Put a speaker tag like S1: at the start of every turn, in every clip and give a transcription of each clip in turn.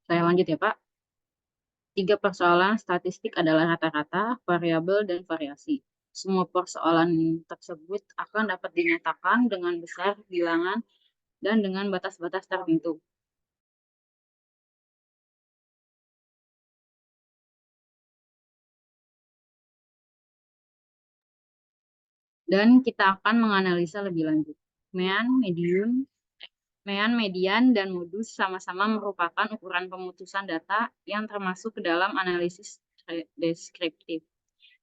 S1: Saya lanjut ya, Pak. 3 persoalan statistik adalah rata-rata, variabel, dan variasi. Semua persoalan tersebut akan dapat dinyatakan dengan besar bilangan dan dengan batas-batas tertentu. Dan kita akan menganalisa lebih lanjut. Mean, median, dan modus sama-sama merupakan ukuran pemutusan data yang termasuk ke dalam analisis deskriptif.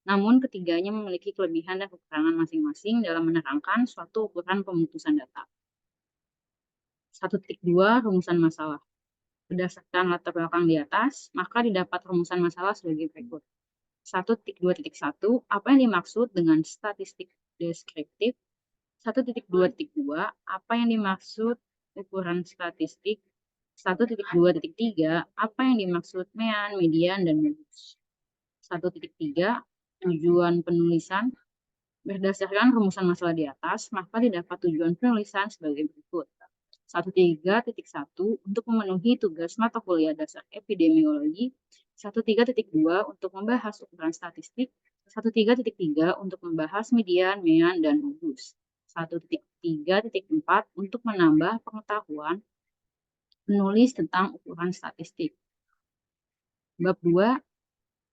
S1: Namun ketiganya memiliki kelebihan dan kekurangan masing-masing dalam menerangkan suatu ukuran pemutusan data. 1.2 Rumusan masalah. Berdasarkan latar belakang di atas, maka didapat rumusan masalah sebagai berikut. 1.2.1 Apa yang dimaksud dengan statistik deskriptif? 1.2.2 Apa yang dimaksud ukuran statistik? 1.2.3 Apa yang dimaksud mean, median, dan modus? 1.3 Tujuan penulisan. Berdasarkan rumusan masalah di atas, maka didapat tujuan penulisan sebagai berikut. 1.3.1 Untuk memenuhi tugas mata kuliah dasar epidemiologi. 1.3.2 Untuk membahas ukuran statistik. 1.3.3 Untuk membahas median, mean, dan modus. 1.3.4 Untuk menambah pengetahuan menulis tentang ukuran statistik. Bab 2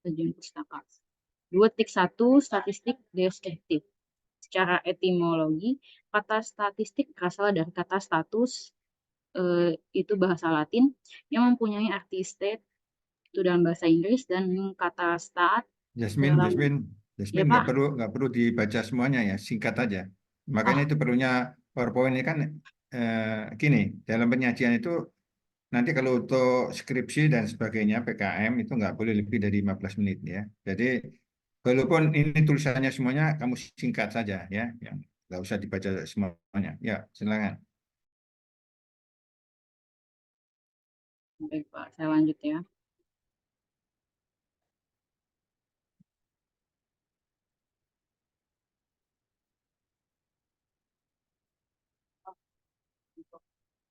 S1: Tujuan pustaka. 2.1 Statistik deskriptif. Secara etimologi, kata statistik berasal dari kata status, itu bahasa Latin, yang mempunyai arti state, itu dalam bahasa Inggris, dan kata stat
S2: Jasmine
S1: ya,
S2: nggak
S1: Pak.
S2: perlu dibaca semuanya ya, singkat aja. Makanya itu perlunya PowerPoint ini kan gini, dalam penyajian itu nanti kalau untuk skripsi dan sebagainya PKM itu nggak boleh lebih dari 15 menit ya. Jadi walaupun ini tulisannya semuanya kamu singkat saja ya, yang nggak usah dibaca semuanya. Ya, silakan.
S1: Baik, Pak. Saya lanjut ya.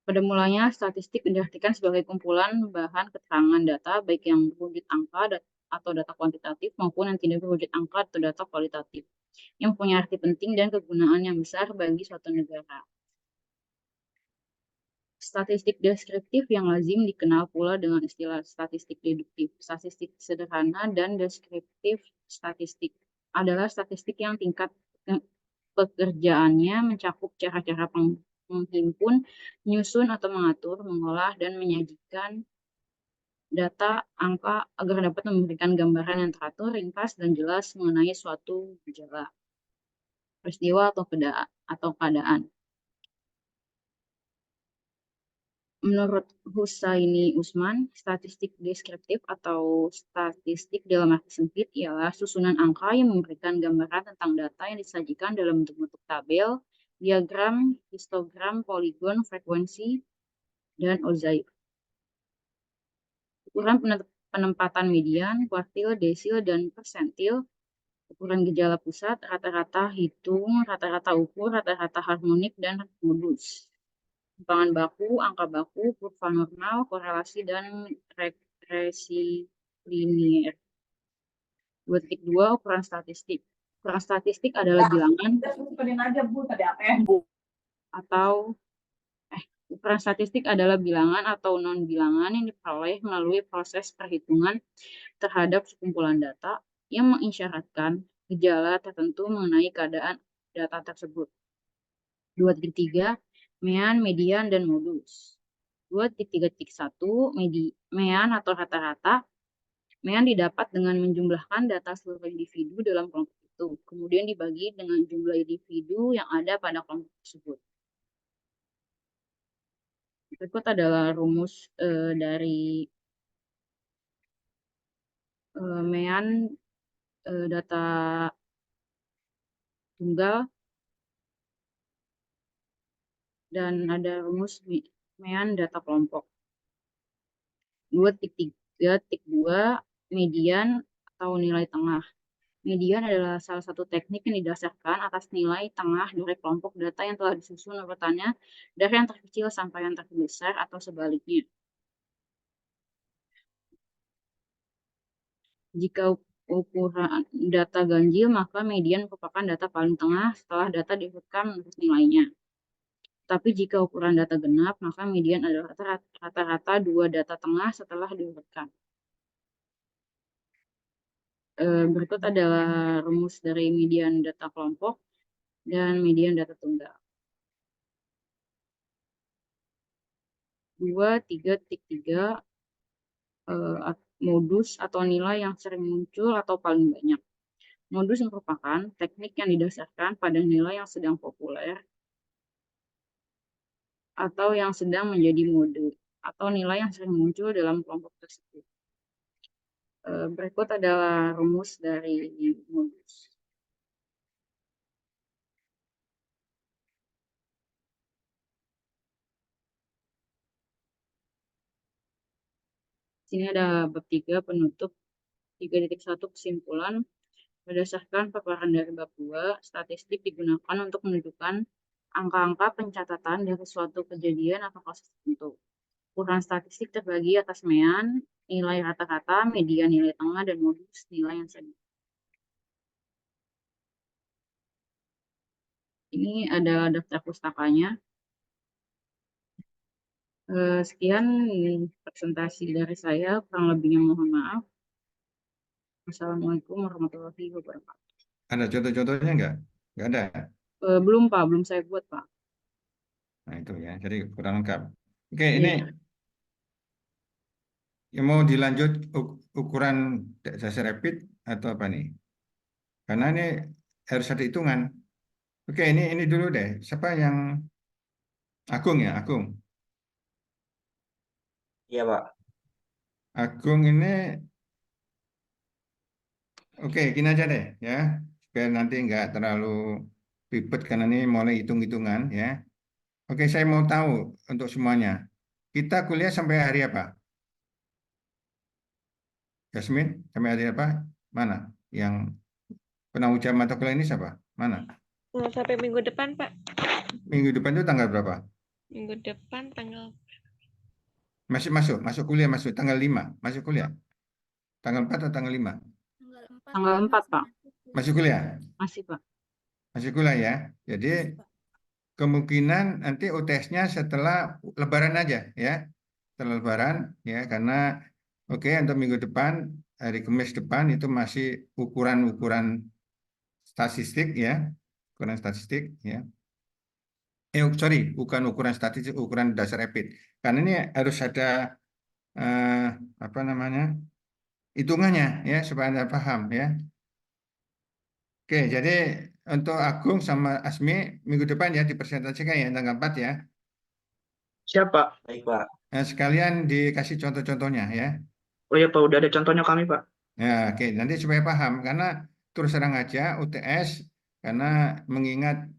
S1: Pada mulanya, statistik diartikan sebagai kumpulan bahan keterangan data, baik yang berwujud angka atau data kuantitatif, maupun yang tidak berwujud angka atau data kualitatif, yang punya arti penting dan kegunaan yang besar bagi suatu negara. Statistik deskriptif yang lazim dikenal pula dengan istilah statistik deduktif. Statistik sederhana dan deskriptif statistik adalah statistik yang tingkat pekerjaannya mencakup cara-cara menghimpun, menyusun atau mengatur, mengolah, dan menyajikan data angka agar dapat memberikan gambaran yang teratur, ringkas, dan jelas mengenai suatu gejala, peristiwa, atau keadaan. Menurut Husaini Usman, statistik deskriptif atau statistik dalam arti sempit ialah susunan angka yang memberikan gambaran tentang data yang disajikan dalam bentuk-bentuk tabel, diagram, histogram, poligon, frekuensi, dan ozaif. Ukuran penempatan median, kuartil, desil, dan persentil, ukuran gejala pusat, rata-rata hitung, rata-rata ukur, rata-rata harmonik, dan modus. Timpangan baku, angka baku, kurva normal, korelasi, dan regresi linier. 2.2 Ukuran statistik. Ukuran statistik adalah bilangan ukuran statistik adalah bilangan atau non-bilangan yang diperoleh melalui proses perhitungan terhadap sekumpulan data yang mengisyaratkan gejala tertentu mengenai keadaan data tersebut. 2.3 Mean, median, dan modus. 2.3.1 Mean atau rata-rata. Mean didapat dengan menjumlahkan data seluruh individu dalam kelompok itu, kemudian dibagi dengan jumlah individu yang ada pada kelompok tersebut. Berikut adalah rumus dari Mean data tunggal, dan ada rumus Mean data kelompok. 2.3.2 Median atau nilai tengah. Median adalah salah satu teknik yang didasarkan atas nilai tengah dari kelompok data yang telah disusun urutannya dari yang terkecil sampai yang terbesar atau sebaliknya. Jika ukuran data ganjil, maka median merupakan data paling tengah setelah data diurutkan menurut nilainya. Tapi jika ukuran data genap, maka median adalah rata-rata dua data tengah setelah diurutkan. Berikut adalah rumus dari median data kelompok dan median data tunggal. 2.3.3 modus atau nilai yang sering muncul atau paling banyak. Modus merupakan teknik yang didasarkan pada nilai yang sedang populer atau yang sedang menjadi mode, atau nilai yang sering muncul dalam kelompok tersebut. Berikut adalah rumus dari modus. Sini ada bab 3 penutup, 3.1 kesimpulan. Berdasarkan paparan dari bab 2, statistik digunakan untuk menunjukkan angka-angka pencatatan dari suatu kejadian atau kasus tertentu. Ukuran statistik terbagi atas mean, nilai rata-rata, median nilai tengah, dan modus nilai yang sedang. Ini adalah daftar pustakanya. Sekian presentasi dari saya, kurang lebihnya mohon maaf. Assalamualaikum warahmatullahi wabarakatuh.
S2: Ada contoh-contohnya nggak? Nggak ada.
S1: Belum Pak, belum saya buat Pak.
S2: Nah itu ya, jadi kurang lengkap. Oke, ini
S1: Iya,
S2: yang mau dilanjut ukuran dasar rapid atau apa nih? Karena ini harus ada hitungan. Oke, ini dulu deh. Siapa yang Agung ya, Agung.
S3: Iya, Pak.
S2: Agung ini, oke, gini aja deh ya, supaya nanti nggak terlalu ribet karena ini mulai hitung-hitungan ya. Oke, saya mau tahu untuk semuanya. Kita kuliah sampai hari apa? Yasmin, sampai hari apa? Mana? Yang penanggung mata kuliah ini siapa? Mana?
S4: Sampai minggu depan, Pak.
S2: Minggu depan itu tanggal berapa?
S4: Minggu depan tanggal
S2: Masuk kuliah, masuk tanggal 5, masuk kuliah. Tanggal 4 atau tanggal 5?
S1: tanggal 4 Pak.
S2: Masuk kuliah?
S1: Masih Pak.
S2: Masuk kuliah ya. Jadi kemungkinan nanti UTS-nya setelah Lebaran aja ya. Setelah Lebaran ya, karena oke, untuk minggu depan, hari Kamis depan itu masih ukuran-ukuran statistik ya. Ukuran statistik ya. Sorry, bukan ukuran statistik, ukuran dasar rapid. Karena ini harus ada eh, apa namanya, hitungannya ya, supaya Anda paham ya. Oke, jadi untuk Agung sama Asmi minggu depan ya dipresentasikan ya tanggal 4 ya.
S3: Siapa? Baik, Pak.
S2: Nah, sekalian dikasih contoh-contohnya ya.
S3: Oh iya, Pak. Udah ada contohnya kami, Pak.
S2: Ya, oke, nanti supaya paham karena terus terang aja UTS, karena mengingat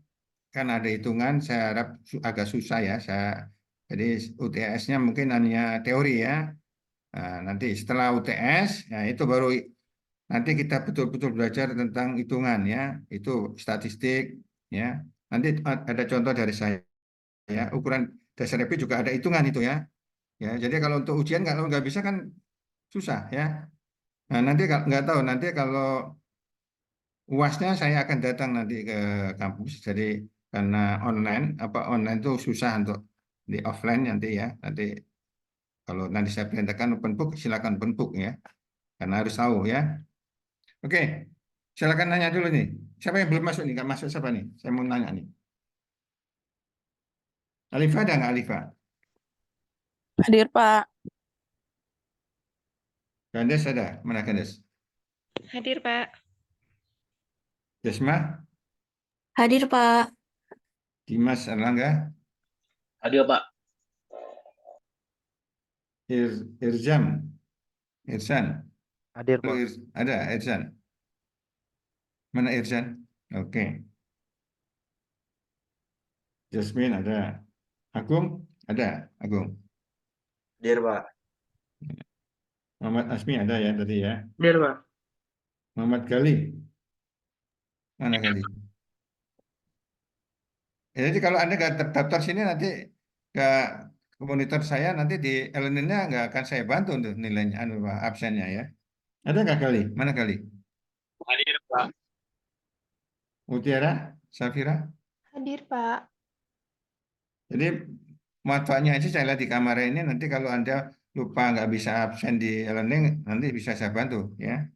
S2: kan ada hitungan, saya harap agak susah ya. Jadi UTS-nya mungkin hanya teori ya. Nah, nanti setelah UTS, ya itu baru nanti kita betul-betul belajar tentang hitungan ya. Itu statistik ya. Nanti ada contoh dari saya ya. Ukuran dasar RP juga ada hitungan itu ya. Ya, jadi kalau untuk ujian kalau nggak bisa kan susah ya. Nah, nanti nggak tahu nanti kalau UASnya saya akan datang nanti ke kampus. Jadi karena online itu susah untuk di offline nanti ya. Nanti kalau nanti saya perintahkan open book silakan open book ya. Karena harus tahu ya. Oke, silakan nanya dulu nih. Siapa yang belum masuk nih? Nggak masuk siapa nih? Saya mau nanya nih. Alifa ada nggak Alifa?
S5: Hadir, Pak.
S2: Gandes ada? Mana Gandes?
S4: hadir, Pak.
S2: Desma?
S6: Hadir, Pak.
S2: Dimas Erlangga?
S3: Hadir, Pak.
S2: Irzam? Irsan?
S7: Hadir,
S2: Halo,
S7: Pak.
S2: ada Irsan? Mana Irsan? Oke. Jasmine ada. Agung? Ada. Agung.
S3: Hadir, Pak.
S2: Muhammad Asmi ada ya tadi ya.
S3: Hadir, Pak.
S2: Muhammad Gali? Mana Gali? Ya, jadi kalau Anda nggak terdaftar sini nanti ke monitor saya nanti di elemennya nggak akan saya bantu untuk nilainya absennya ya. Ada nggak Kali? Mana Kali?
S3: Hadir, Pak.
S2: Mutiara, Safira.
S4: Hadir, Pak.
S2: Jadi manfaatnya aja saya lihat di kamar ini. Nanti kalau Anda lupa nggak bisa absen di learning, nanti bisa saya bantu ya.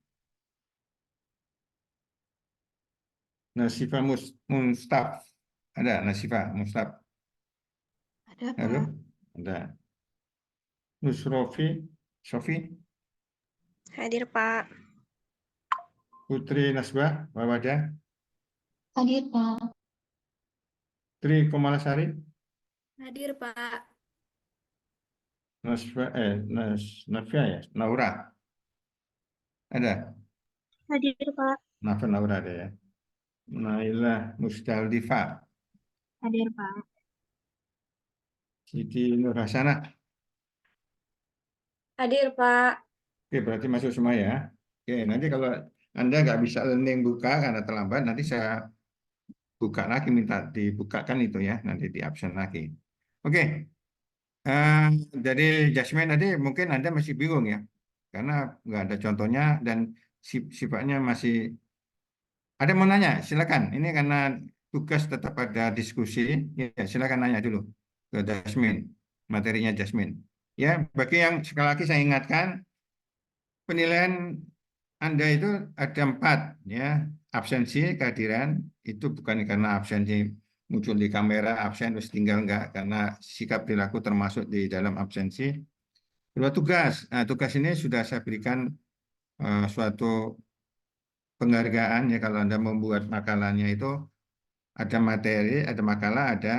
S2: Nasifa Mustaf. Ada Nasifa Mustaf.
S6: Ada,
S2: Halo?
S6: Pak.
S2: Ada. Nusrofi, Sofi,
S4: Hadir, Pak.
S2: Putri Nasbah, Wawada,
S6: Hadir, Pak.
S2: Tri Komalasari,
S6: Hadir, Pak.
S2: Nasbah, Nafia ya, Naura. Ada.
S6: Hadir, Pak.
S2: Naura ada ya. Nailah Musdaldifa,
S6: Hadir, Pak.
S2: Siti Nur Hasanah.
S6: Hadir, Pak.
S2: Oke, berarti masuk semua ya. Oke, nanti kalau Anda nggak bisa learning buka karena terlambat, nanti saya buka lagi, minta dibukakan itu ya, nanti di absen lagi. Oke, eh, dari Jasmine tadi mungkin Anda masih bingung ya, karena nggak ada contohnya dan sifatnya masih. Ada mau nanya, silakan. Ini karena tugas tetap ada diskusi, ya silakan nanya dulu ke Jasmine, materinya Jasmine. Ya, bagi yang sekali lagi saya ingatkan, penilaian Anda itu ada 4 ya, absensi, kehadiran itu bukan karena absensi muncul di kamera, absen terus tinggal enggak, karena sikap perilaku termasuk di dalam absensi. Kedua tugas, nah, tugas ini sudah saya berikan suatu penghargaan ya kalau Anda membuat makalahnya itu ada materi, ada makalah, ada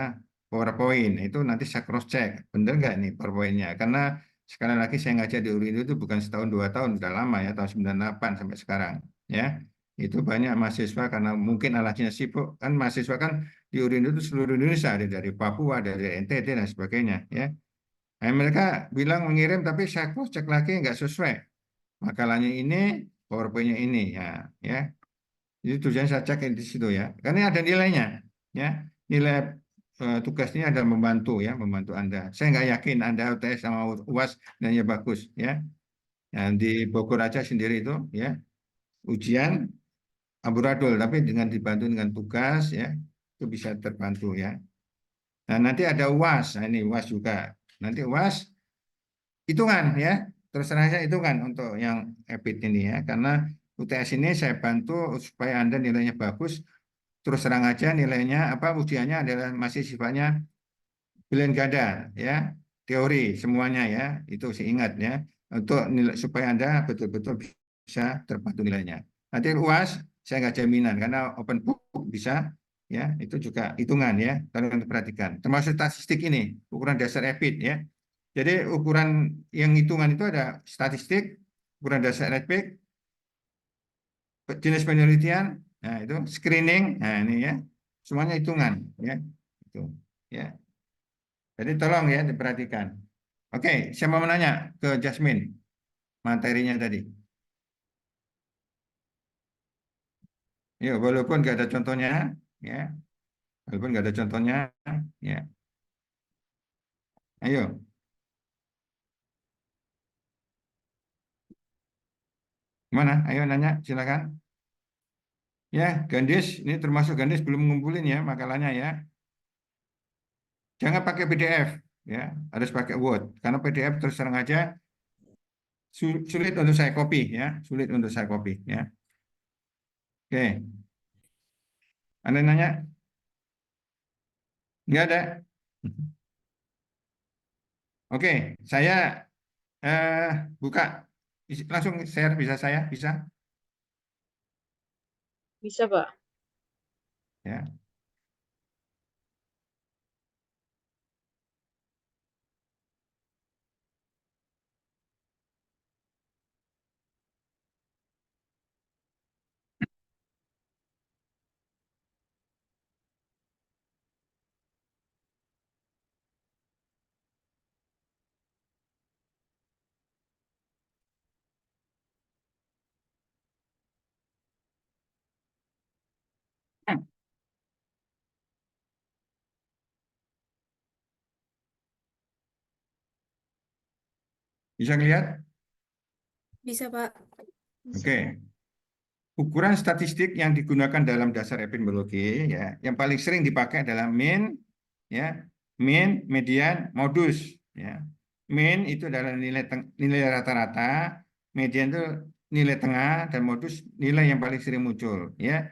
S2: PowerPoint. Itu nanti saya cross check, bener nggak nih PowerPoint-nya? Karena sekali lagi saya ngajar di URI itu bukan setahun 2 tahun, sudah lama ya, tahun 98 sampai sekarang. Ya, itu banyak mahasiswa karena mungkin alatnya sibuk kan, mahasiswa kan di URI itu seluruh Indonesia, ada dari Papua, ada dari NTT dan sebagainya. Ya, nah, mereka bilang mengirim tapi saya cross check lagi nggak sesuai. Makalahnya ini, PowerPoint-nya ini ya, ya. Jadi tujuan saya cek di situ ya. Karena ada nilainya, ya. Nilai tugasnya ada membantu ya, membantu Anda. Saya nggak yakin Anda UTS sama UAS dan ya bagus ya. Yang di Bogor aja sendiri itu ya, ujian amburadul, tapi dengan dibantu dengan tugas ya, itu bisa terbantu ya. Nah nanti ada UAS, nah, ini UAS juga. Nanti UAS hitungan ya, terus terang saja hitungan untuk yang EPIT ini ya, karena UTS ini saya bantu supaya Anda nilainya bagus. Terus terang aja nilainya apa, ujiannya adalah masih sifatnya pilihan ganda ya, teori semuanya ya, itu sih ingat ya, untuk nilai supaya Anda betul-betul bisa terbantu nilainya. Nanti UAS saya nggak jaminan karena open book bisa ya, itu juga hitungan ya, kalau untuk perhatikan termasuk statistik ini ukuran dasar EPIT ya. Jadi ukuran yang hitungan itu ada statistik, ukuran dasar EPIT, jenis penelitian, nah itu screening, nah ini ya, semuanya hitungan ya, itu ya. Jadi tolong ya diperhatikan. Oke, saya mau menanya ke Jasmine materinya tadi. Ya, walaupun nggak ada contohnya, ya, walaupun nggak ada contohnya, ya. Ayo, mana? Ayo nanya, silakan. Ya, Gandis, ini termasuk Gandis belum ngumpulin ya makalahnya ya. Jangan pakai PDF, ya, harus pakai Word. Karena PDF terus terang aja sulit untuk saya copy, ya, sulit untuk saya copy, ya. Oke, Anda nanya? Nggak ada. Oke, saya eh, buka langsung share, bisa saya bisa
S1: Bisa, Pak.
S2: ya. Bisa ngelihat?
S6: Bisa, Pak.
S2: Oke. Ukuran statistik yang digunakan dalam dasar epidemiologi ya, yang paling sering dipakai adalah mean, ya, mean, median, modus, ya. Mean itu adalah nilai rata-rata, median itu nilai tengah, dan modus nilai yang paling sering muncul, ya.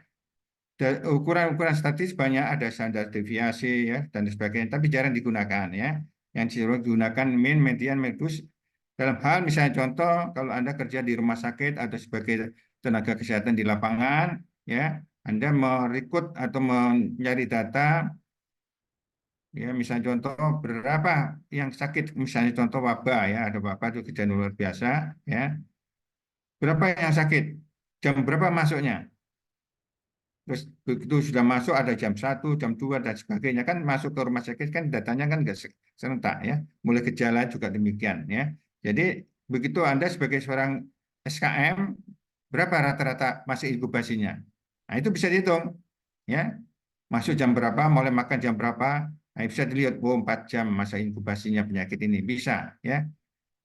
S2: Ukuran-ukuran statis banyak, ada standar deviasi ya dan sebagainya, tapi jarang digunakan ya. Yang sering digunakan mean, median, modus dalam hal misalnya contoh kalau Anda kerja di rumah sakit atau sebagai tenaga kesehatan di lapangan ya, Anda merekrut atau mencari data ya, misalnya contoh berapa yang sakit, misalnya contoh wabah ya, ada wabah itu kejadian luar biasa ya. Berapa yang sakit? Jam berapa masuknya? Terus begitu sudah masuk ada jam 1, jam 2 dan sebagainya, kan masuk ke rumah sakit kan datanya kan nggak serentak ya. Mulai gejala juga demikian ya. Jadi begitu Anda sebagai seorang SKM berapa rata-rata masa inkubasinya? Nah, itu bisa dihitung ya. Masuk jam berapa, mulai makan jam berapa? Nah, bisa dilihat, oh 4 jam masa inkubasinya penyakit ini bisa ya.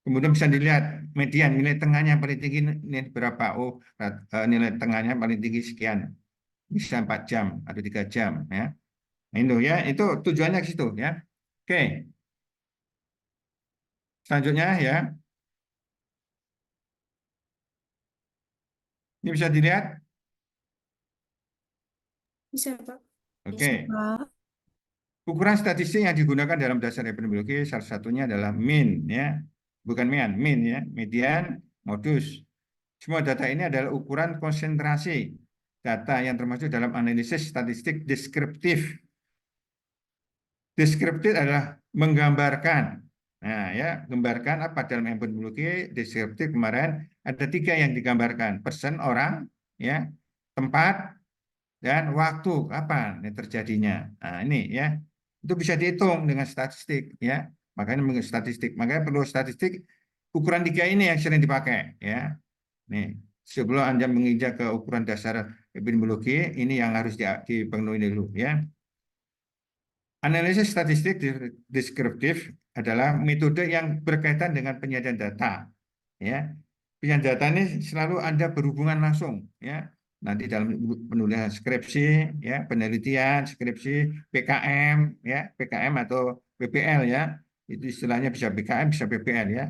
S2: Kemudian bisa dilihat median, nilai tengahnya paling tinggi nilai berapa? Oh, nilai tengahnya paling tinggi sekian, bisa 4 jam atau 3 jam ya. Nah, itu ya, itu tujuannya ke situ ya. Oke. Selanjutnya ya. Ini bisa dilihat.
S6: Bisa, Pak.
S2: Oke.
S5: Pak.
S2: Ukuran statistik yang digunakan dalam dasar epidemiologi salah satunya adalah mean ya. Bukan mean ya, median, modus. Semua data ini adalah ukuran konsentrasi data yang termasuk dalam analisis statistik deskriptif. Deskriptif adalah menggambarkan. Nah, ya, gambarkan apa dalam epidemiologi deskriptif kemarin ada 3 yang digambarkan: person, orang, ya, tempat, dan waktu kapan ini terjadinya. Nah, ini ya, itu bisa dihitung dengan statistik, ya. Makanya statistik, makanya perlu statistik. Ukuran 3 ini yang sering dipakai, ya. Nih, sebelum Anda menginjak ke ukuran dasar epidemiologi, ini yang harus dipenuhi dulu, ya. Analisis statistik deskriptif adalah metode yang berkaitan dengan penyajian data. Ya, penyajian data ini selalu Anda berhubungan langsung. Ya, nanti dalam penulisan skripsi, ya, penelitian, skripsi, PKM, ya, PKM atau PPL, ya, itu istilahnya bisa PKM, bisa PPL, ya.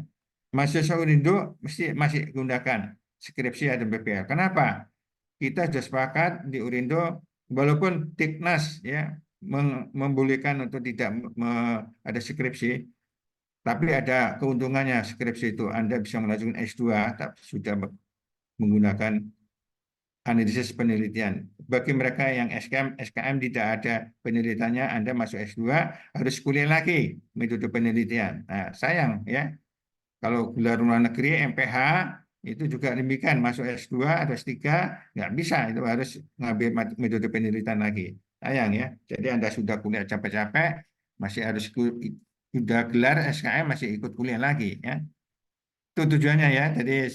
S2: Mahasiswa Urindo mesti masih gunakan skripsi atau PPL. Kenapa? Kita sudah sepakat di Urindo, walaupun Tiknas ya membolehkan untuk tidak ada skripsi, tapi ada keuntungannya skripsi itu. Anda bisa melanjutkan S2, tapi sudah menggunakan analisis penelitian. Bagi mereka yang SKM tidak ada penelitiannya, Anda masuk S2 harus kuliah lagi metode penelitian. Nah, sayang ya. Kalau gelar luar negeri MPH itu juga demikian, masuk S2 atau S3 nggak bisa, itu harus ngambil metode penelitian lagi. Sayang ya. Jadi Anda sudah kuliah capek-capek, masih harus sudah gelar SKM masih ikut kuliah lagi ya. Itu tujuannya ya. Jadi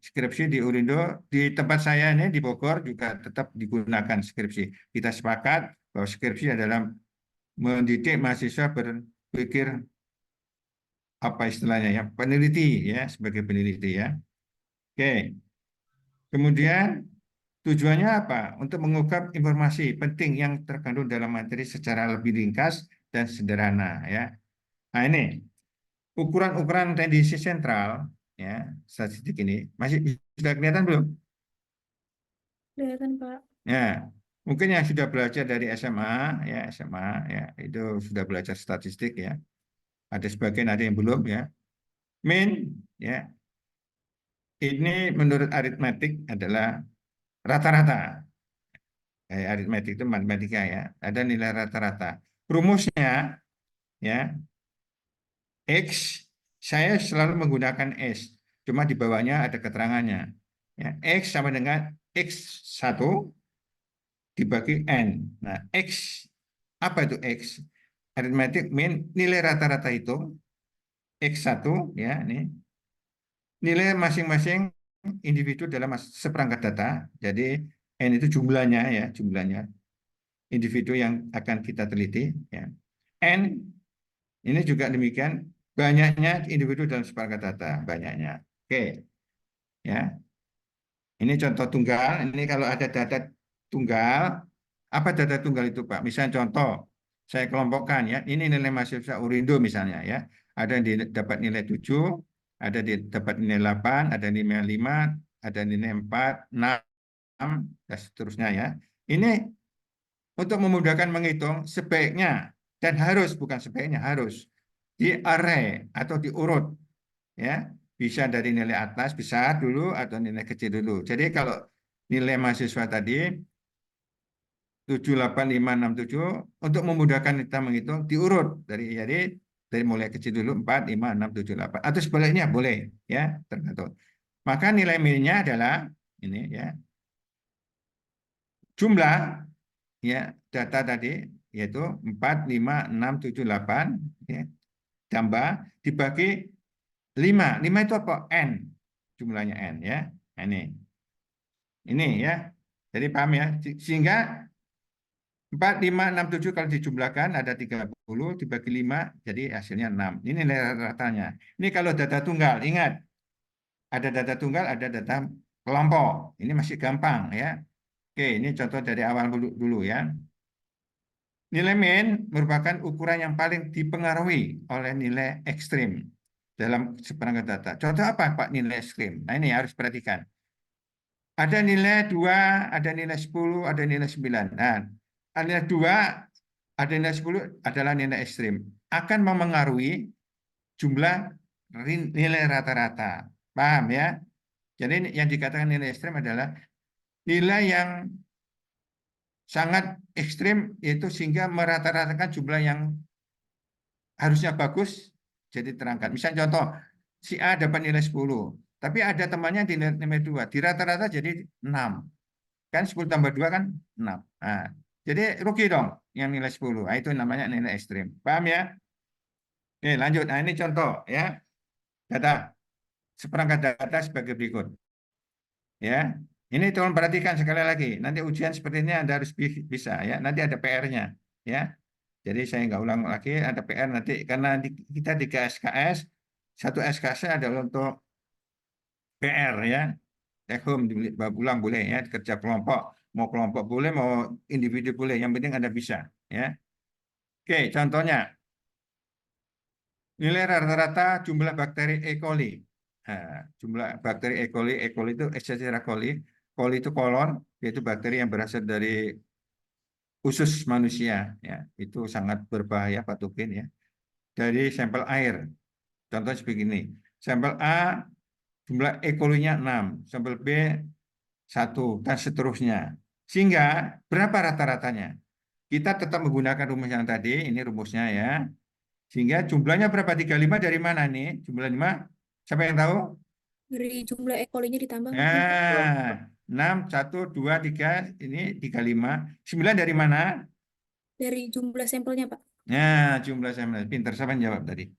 S2: skripsi di Urindo, di tempat saya ini di Bogor juga tetap digunakan skripsi. Kita sepakat bahwa skripsi adalah mendidik mahasiswa berpikir apa istilahnya ya, peneliti ya, sebagai peneliti ya. Oke. Kemudian tujuannya apa? Untuk mengungkap informasi penting yang terkandung dalam materi secara lebih ringkas dan sederhana ya. Nah, ini ukuran-ukuran tendensi sentral ya, statistik ini masih sudah kelihatan belum?
S6: Kelihatan, Pak.
S2: Ya, mungkin yang sudah belajar dari SMA ya, SMA ya, itu sudah belajar statistik ya. Ada sebagian, ada yang belum ya. Mean ya. Ini menurut aritmetik adalah rata-rata. Aritmetik itu matematika ya. Ada nilai rata-rata. Rumusnya ya, X, saya selalu menggunakan S. Cuma di bawahnya ada keterangannya. Ya, X sama dengan X1 dibagi N. Nah, X, apa itu X? Aritmetik mean nilai rata-rata itu X1 ya, ini nilai masing-masing individu dalam seperangkat data. Jadi N itu jumlahnya ya, jumlahnya individu yang akan kita teliti ya. N ini juga demikian, banyaknya individu dalam seperangkat data, banyaknya. Oke. Ya. Ini contoh tunggal. Ini kalau ada data tunggal, apa data tunggal itu, Pak? Misalnya contoh, saya kelompokkan ya. Ini nilai mahasiswa Urindo misalnya ya. Ada yang dapat nilai 7, ada yang dapat nilai 8, ada nilai 5, ada nilai 4, 6, dan seterusnya ya. Ini untuk memudahkan menghitung sebaiknya dan harus, bukan sebaiknya, harus di array atau diurut ya. Bisa dari nilai atas besar dulu atau nilai kecil dulu. Jadi kalau nilai mahasiswa tadi 7, 8, 5, 6, 7, untuk memudahkan kita menghitung diurut dari mulai kecil dulu 4, 5, 6, 7, 8 atau sebaliknya boleh ya, tergantung. Maka nilai min-nya adalah ini ya. Jumlah ya data tadi yaitu 4, 5, 6, 7, 8 ya, tambah dibagi 5. 5 itu apa? N. Jumlahnya N ya. Nah, ini ya. Jadi paham ya. Sehingga 4, 5, 6, 7 kalau dijumlahkan ada 30 dibagi 5 jadi hasilnya 6. Ini nilai ratanya. Ini kalau data tunggal, ingat. Ada data tunggal, ada data kelompok. Ini masih gampang ya. Oke, ini contoh dari awal dulu ya. Nilai min merupakan ukuran yang paling dipengaruhi oleh nilai ekstrim dalam seperangkat data. Contoh apa, Pak, nilai ekstrim? Nah, ini harus perhatikan. Ada nilai 2, ada nilai 10, ada nilai 9. Nah, nilai 2, ada nilai 10 adalah nilai ekstrim. Akan memengaruhi jumlah nilai rata-rata. Paham ya? Jadi yang dikatakan nilai ekstrim adalah nilai yang sangat ekstrim, yaitu sehingga merata-ratakan jumlah yang harusnya bagus jadi terangkat. Misalnya contoh, si A dapat nilai 10, tapi ada temannya di nilai 2, di rata-rata jadi 6. Kan 10 tambah 2 kan 6. Nah, jadi rugi dong yang nilai 10. Nah, itu namanya nilai ekstrim. Paham ya? Oke, lanjut. Nah, ini contoh ya. Data. Seperangkat data sebagai berikut. Ya. Ini tolong perhatikan sekali lagi. Nanti ujian seperti ini Anda harus bisa ya. Nanti ada PR-nya ya. Jadi saya nggak ulang lagi, ada PR nanti karena kita di SKS, satu SKS adalah untuk PR ya, take home ulang boleh ya, kerja kelompok boleh, mau individu boleh, yang penting Anda bisa ya. Oke, contohnya nilai rata-rata jumlah bakteri E. coli. Nah, jumlah bakteri E. coli itu Escherichia coli, coli itu kolon, yaitu bakteri yang berasal dari usus manusia ya, itu sangat berbahaya patogen ya. Dari sampel air. Contoh seperti ini. Sampel A jumlah E. coli-nya 6, sampel B 1 dan seterusnya. Sehingga berapa rata-ratanya? Kita tetap menggunakan rumus yang tadi, ini rumusnya ya. Sehingga jumlahnya berapa? 35 dari mana nih? Jumlah 5? Siapa yang tahu?
S6: Dari jumlah E. coli-nya ditambah.
S2: Nah, 6, 1, 2, 3, ini 35. 9 dari mana?
S6: Dari jumlah sampelnya, Pak.
S2: Nah, jumlah sampel. Pinter, siapa yang jawab tadi?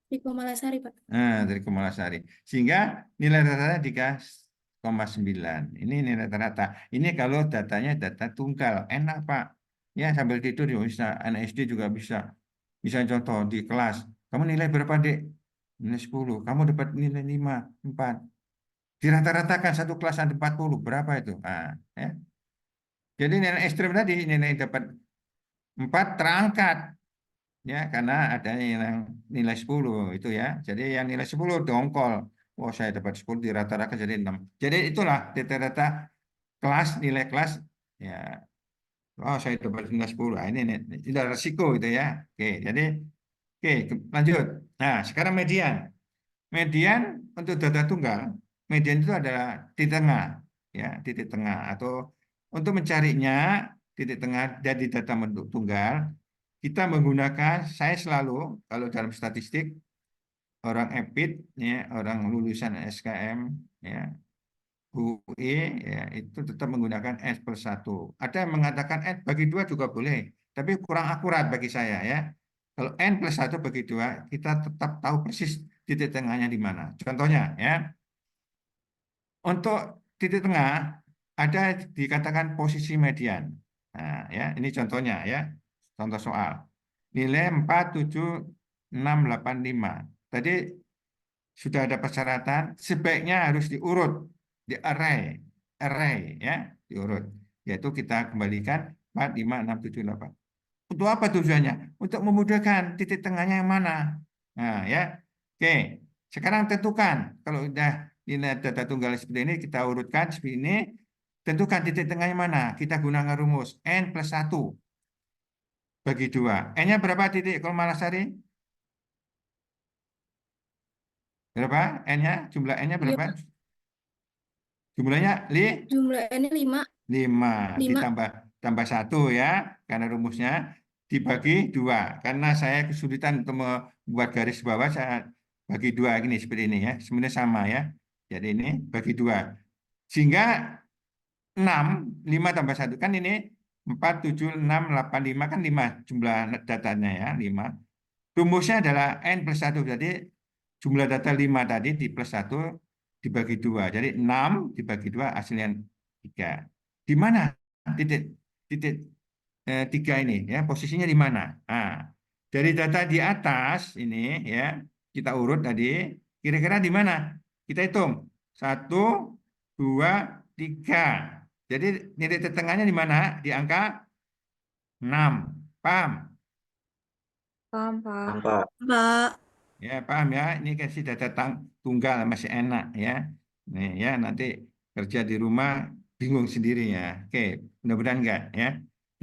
S6: Di Komalasari, Pak.
S2: Nah, dari Kumalasari. Sehingga nilai rata-rata 3,9. Ini nilai rata-rata. Ini kalau datanya data tunggal. Enak, Pak. Ya, sambil tidur juga bisa. Anak SD juga bisa. Misalnya contoh di kelas. Kamu nilai berapa, Dek? Nilai 10. Kamu dapat nilai 5, 4. Dirata-ratakan satu kelas ada 40. Berapa itu? Nah, ya. Jadi nilai ekstrem tadi, nilai dapat 4 terangkat. Ya, karena adanya yang nilai 10 itu ya. Jadi yang nilai 10 dongkol. Oh, saya dapat 10 di rata-rata jadi 6. Jadi itulah rata-rata kelas, nilai kelas ya. Oh, saya dapat nilai 10. Nah, ini ada resiko itu ya. Oke, jadi oke, lanjut. Nah, sekarang median. Median untuk data tunggal, median itu adalah di tengah ya, titik tengah atau untuk mencarinya titik tengah dari data bentuk tunggal. Kita menggunakan, saya selalu kalau dalam statistik orang EPID ya, orang lulusan SKM ya, UI ya, itu tetap menggunakan S+1. Ada yang mengatakan N bagi 2 juga boleh, tapi kurang akurat bagi saya ya. Kalau N+1 bagi 2, kita tetap tahu persis titik tengahnya di mana. Contohnya ya, untuk titik tengah ada dikatakan posisi median. Nah, ya, ini contohnya ya. Contoh soal. Nilai 4, 7, 6, 8, 5. Tadi sudah ada persyaratan, sebaiknya harus diurut di array ya, diurut. Yaitu kita kembalikan 4, 5, 6, 7, 8. Untuk apa tujuannya? Untuk memudahkan titik tengahnya yang mana. Nah, ya. Oke. Sekarang tentukan kalau udah nilai data tunggal seperti ini kita urutkan seperti ini, tentukan titik tengahnya mana. Kita gunakan rumus n plus 1 bagi 2. N-nya berapa titik kalau Malasari? Berapa? N-nya? Jumlah N-nya berapa?
S6: 5.
S2: Jumlahnya
S6: Jumlah N-nya 5.
S2: 5
S6: 5.
S2: ditambah 1 ya, karena rumusnya dibagi 2. Karena saya kesulitan untuk membuat garis bawah, saya bagi 2 gini seperti ini ya. Sebenarnya sama ya. Jadi ini bagi 2. Sehingga 6, 5 tambah 1 kan ini 4, 7, 6, 8, 5 kan 5 jumlah datanya ya, 5. Rumusnya adalah N plus 1. Jadi jumlah data 5 tadi di plus 1 dibagi 2. Jadi 6 dibagi 2 hasilnya 3. Di mana titik titik 3 ini ya, posisinya di mana? Nah, dari data di atas ini ya, kita urut tadi, kira-kira di mana? Kita hitung. 1, 2, 3. Jadi nilai tengahnya di mana? Di angka 6. Paham?
S4: Paham, Pak.
S3: Pak.
S6: Pak.
S2: Ya, paham ya. Ini kasih data tunggal masih enak ya. Nih ya, nanti kerja di rumah bingung sendiri ya. Oke, mudah-mudahan enggak ya.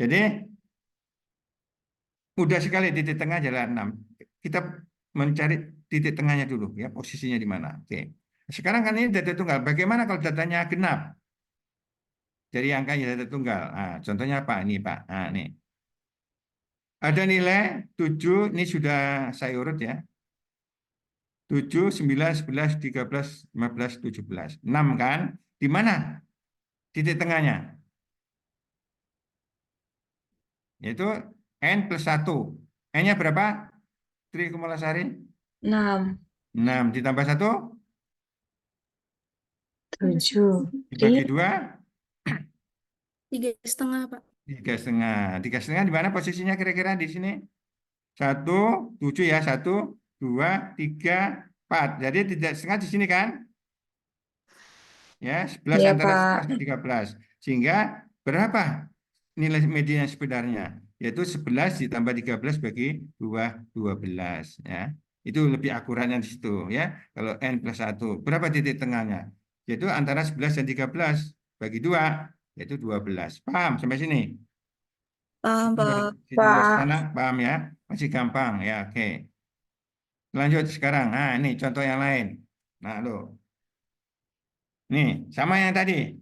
S2: Jadi mudah sekali titik tengah jalan 6. Kita mencari titik tengahnya dulu ya, posisinya di mana. Oke. Sekarang kan ini data tunggal. Bagaimana kalau datanya genap? Dari angkanya data tunggal. Nah, contohnya apa ini, Pak? Nah, nih. Ada nilai 7, ini sudah saya urut ya. 7, 9, 11, 13, 15, 17. 6 kan? Di mana titik tengahnya? Yaitu N plus 1. N-nya berapa? Tri Kumalasari?
S4: 6.
S2: 6 ditambah 1
S4: 7.
S2: dibagi 2
S6: 3,5, Pak.
S2: 3,5. 3,5 di mana posisinya kira-kira di sini? 1, 7 ya. 1, 2, 3, 4. Jadi 3,5 di sini kan? Ya, 11
S4: Iya,
S2: antara
S4: Pak.
S2: 11 dan 13. Sehingga berapa nilai median sebenarnya? Yaitu 11 ditambah 13 bagi 2, 12. Ya. Itu lebih akuratnya di situ ya. Kalau N plus 1. Berapa titik tengahnya? Yaitu antara 11 dan 13 bagi 2, yaitu 12. Paham sampai sini?
S6: Paham, Pak.
S2: Di luar
S4: Pak.
S2: sana, paham ya? Masih gampang ya, oke. Lanjut sekarang. Nah, ini contoh yang lain. Nah, lo. Nih, sama yang tadi.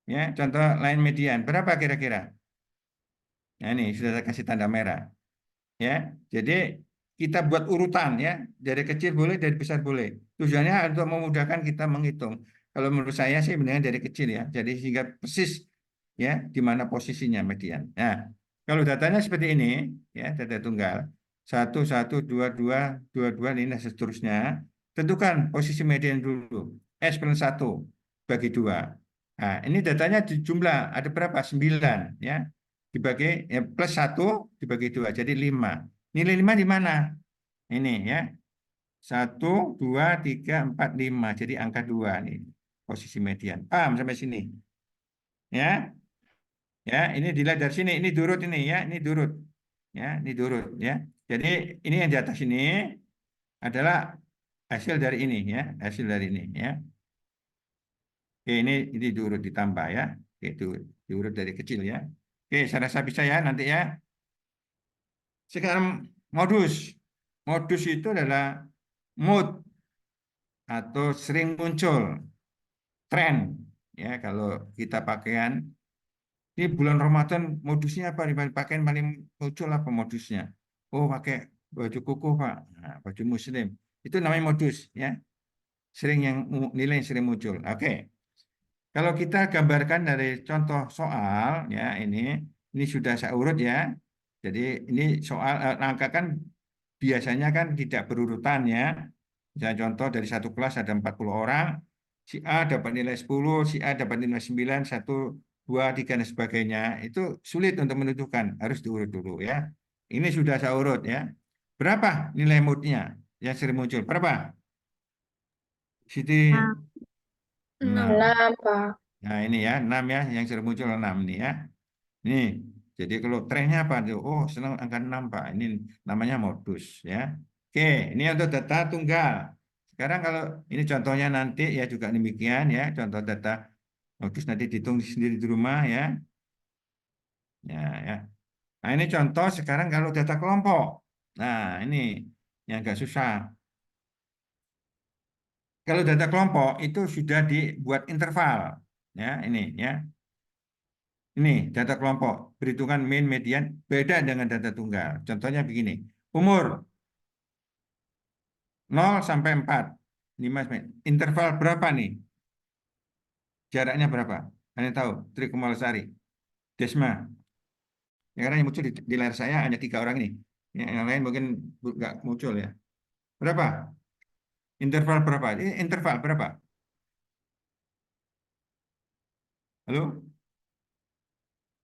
S2: Ya, contoh lain median. Berapa kira-kira? Nah, ini sudah saya kasih tanda merah. Ya, jadi kita buat urutan ya, dari kecil boleh, dari besar boleh. Tujuannya untuk memudahkan kita menghitung. Kalau menurut saya sih mendingan dari kecil ya, jadi sehingga persis ya di mana posisinya median. Nah, kalau datanya seperti ini ya, data tunggal 1, 1, 2, 2, 2, 2 ini dan seterusnya. Tentukan posisi median dulu. S per 1 bagi 2. Nah, ini datanya di jumlah ada berapa? 9 ya. Dibagi ya, plus 1 dibagi 2 jadi 5. Nilai 5 di mana? Ini ya. 1, 2, 3, 4, 5. Jadi angka 2 nih. Posisi median. Paham sampai sini? Ya. Ya, ini dilihat dari sini, ini durut ini ya, ini durut. Ya, ini durut ya. Jadi ini yang di atas ini adalah hasil dari ini ya, hasil dari ini ya. Oke, ini diurut ditambah ya. Oke, itu diurut dari kecil ya. Oke, saya rasa bisa ya nanti ya. Sekarang modus. Modus itu adalah mood atau sering muncul tren ya kalau kita pakaian ini bulan Ramadan modusnya apa nih? Pakaian paling muncul apa modusnya? Oh, pakai baju koko, Pak. Nah, baju muslim. Itu namanya modus ya. Sering yang nilai yang sering muncul. Oke. Kalau kita gambarkan dari contoh soal ya ini sudah saya urut ya. Jadi ini soal angka kan biasanya kan tidak berurutan ya. Misalnya contoh dari satu kelas ada 40 orang, si A dapat nilai 10, si A dapat nilai 9, 1, 2, 3 dan sebagainya. Itu sulit untuk menentukan, harus diurut dulu ya. Ini sudah saya urut ya. Berapa nilai moodnya yang sering muncul? Berapa? Siti
S6: Enam.
S4: 6, Pak.
S2: Nah, ini ya, 6 ya, yang sudah muncul 6 ini ya. Ini, jadi kalau trennya apa tuh? Oh, senang angka 6, Pak. Ini namanya modus ya. Oke, ini untuk data tunggal. Sekarang kalau ini contohnya nanti ya juga demikian ya, contoh data modus nanti dihitung sendiri di rumah ya. Ya, ya. Nah, ini contoh sekarang kalau data kelompok. Nah, ini yang agak susah. Kalau data kelompok itu sudah dibuat interval. Ya, ini ya. Ini data kelompok, perhitungan mean, median, beda dengan data tunggal. Contohnya begini, umur 0 sampai 4, 5 sampai, interval berapa nih? Jaraknya berapa? Anda tahu, Tri Kemalasari, Desma. Ya, karena yang muncul di layar saya hanya 3 orang ini. Ya, yang lain mungkin nggak muncul ya. Berapa? Interval berapa? Ini interval berapa? Halo?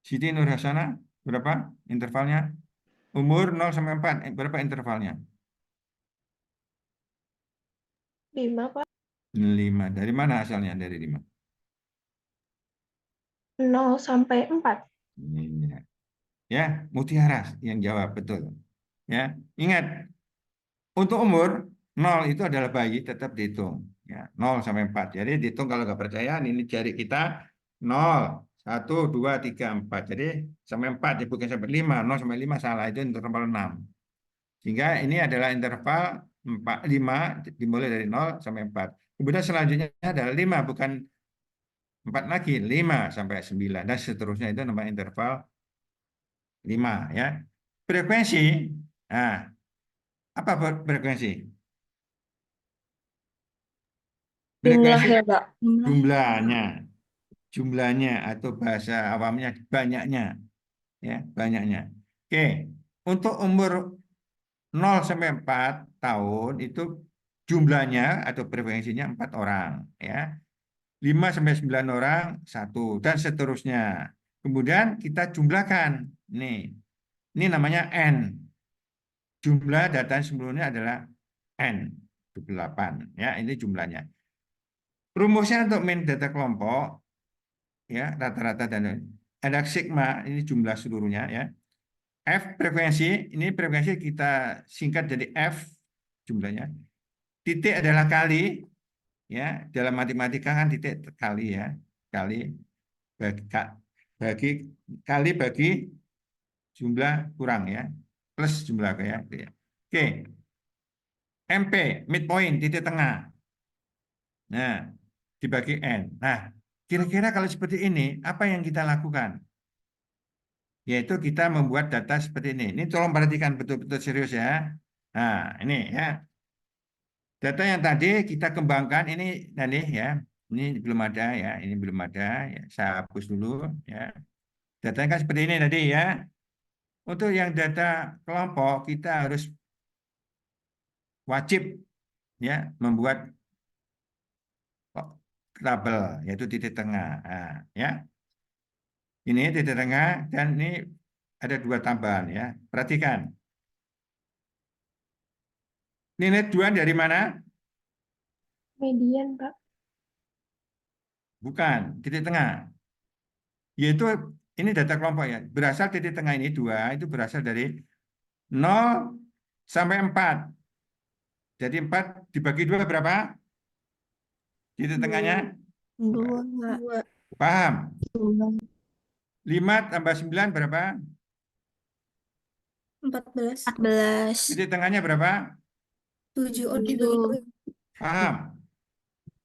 S2: Siti Nur Hasana, berapa intervalnya? Umur 0 sampai 4, berapa intervalnya?
S7: 5, Pak.
S2: 5. Dari mana asalnya dari 5?
S7: 0 sampai 4.
S2: Iya. Ya, Mutiara yang jawab betul. Ya, ingat untuk umur 0 itu adalah bayi tetap dihitung. Ya, 0 sampai 4. Jadi dihitung kalau nggak percaya ini jari kita 0, 1, 2, 3, 4. Jadi sampai 4 ya bukan sampai 5. 0 sampai 5 salah itu interval 6. Sehingga ini adalah interval 4, 5 dimulai dari 0 sampai 4. Kemudian selanjutnya adalah 5 bukan 4 lagi, 5 sampai 9 dan seterusnya itu namanya interval 5 ya. Frekuensi. Nah, apa frekuensi?
S4: Jumlah
S2: Frekuensi
S4: ya, Pak.
S2: jumlahnya. Jumlahnya atau bahasa awamnya banyaknya. Ya, banyaknya. Oke, untuk umur 0 sampai 4 tahun itu jumlahnya atau frekuensinya 4 orang ya. 5 sampai 9 orang 1 dan seterusnya. Kemudian kita jumlahkan. Nih. Ini namanya N. Jumlah data sebelumnya adalah N, 8. Ya, ini jumlahnya. Rumusnya untuk min data kelompok, ya rata-rata dan ada sigma, ini jumlah seluruhnya ya. F frekuensi, ini frekuensi kita singkat jadi F jumlahnya. Titik adalah kali, ya dalam matematika kan titik kali ya, kali bagi kali bagi jumlah kurang ya, plus jumlah ya. Oke, MP midpoint titik tengah. Nah, dibagi N. Nah, kira-kira kalau seperti ini, apa yang kita lakukan? Yaitu kita membuat data seperti ini. Ini tolong perhatikan betul-betul serius ya. Nah, ini ya. Data yang tadi kita kembangkan ini tadi ya. Ini belum ada ya, ini belum ada ya. Saya hapus dulu ya. Datanya kan seperti ini tadi ya. Untuk yang data kelompok kita harus wajib ya membuat tabel yaitu titik tengah. Nah, ya. Ini titik tengah dan ini ada 2 tambahan ya. Perhatikan. Nilai 2 dari mana?
S7: Median, Pak.
S2: Bukan, titik tengah. Yaitu ini data kelompok ya. Berasal titik tengah ini 2 itu berasal dari 0 sampai 4. Jadi 4 dibagi 2 berapa? Titik tengahnya?
S6: 2.
S2: Paham? 5 tambah 9 berapa?
S6: 14.
S4: 14.
S2: Titik tengahnya berapa?
S6: 7. Oh, dibagi 2.
S2: Paham?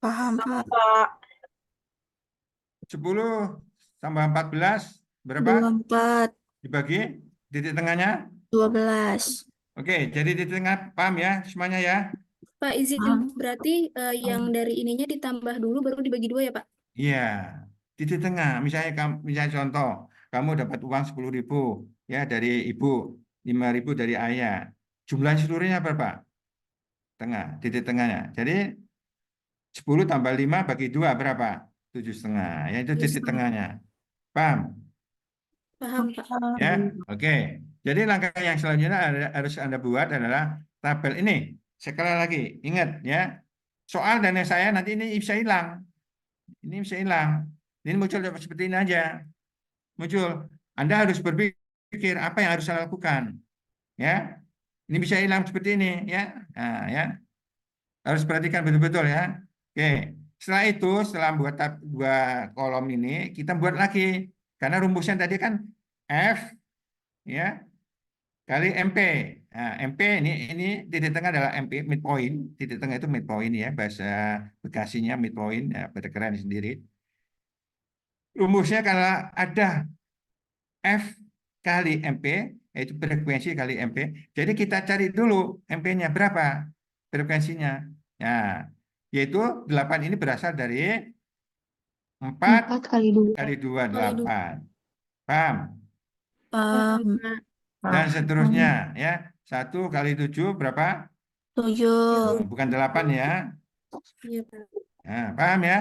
S5: Paham, Pak.
S4: Pak.
S2: 10 tambah 14 berapa?
S6: 24.
S2: Dibagi titik tengahnya?
S4: 12.
S2: Oke, jadi titik tengah paham ya semuanya ya?
S6: Pak, izin.
S5: Paham.
S6: Berarti yang dari ininya ditambah dulu baru dibagi 2 ya, Pak?
S2: Iya, titik tengah. Misalnya contoh, kamu dapat uang 10.000 ya dari ibu, 5.000 dari ayah. Jumlah seluruhnya berapa? Tengah, titik tengahnya. Jadi 10 tambah 5 bagi 2 berapa? 7,5. Ya itu titik tengahnya. Paham?
S6: Paham, Pak.
S2: Ya, oke. Jadi langkah yang selanjutnya harus Anda buat adalah tabel ini. Sekali lagi, ingat ya, soal dana saya nanti ini bisa hilang. Ini bisa hilang. Ini muncul seperti ini aja. Muncul. Anda harus berpikir apa yang harus saya lakukan. Ya, ini bisa hilang seperti ini. Ya, nah, ya. Harus perhatikan betul-betul ya. Oke. Setelah itu, setelah buat kolom ini, kita buat lagi. Karena rumusnya tadi kan F ya kali MP. Nah, MP ini titik tengah adalah MP midpoint. Titik tengah itu midpoint ya, bahasa Bekasinya midpoint ya, pada keren sendiri. Rumusnya kalau ada F kali MP, yaitu frekuensi kali MP. Jadi kita cari dulu MP-nya berapa frekuensinya. Ya, yaitu 8 ini berasal dari 4
S7: kali 2.
S2: kali 2,
S6: Kali 2.
S2: 8. Paham?
S6: Paham,
S4: Paham.
S6: Pak.
S2: Dan seterusnya ya. 1 kali 7 berapa?
S4: 7.
S2: Bukan 8 ya.
S6: Iya, Pak.
S2: Nah, paham ya?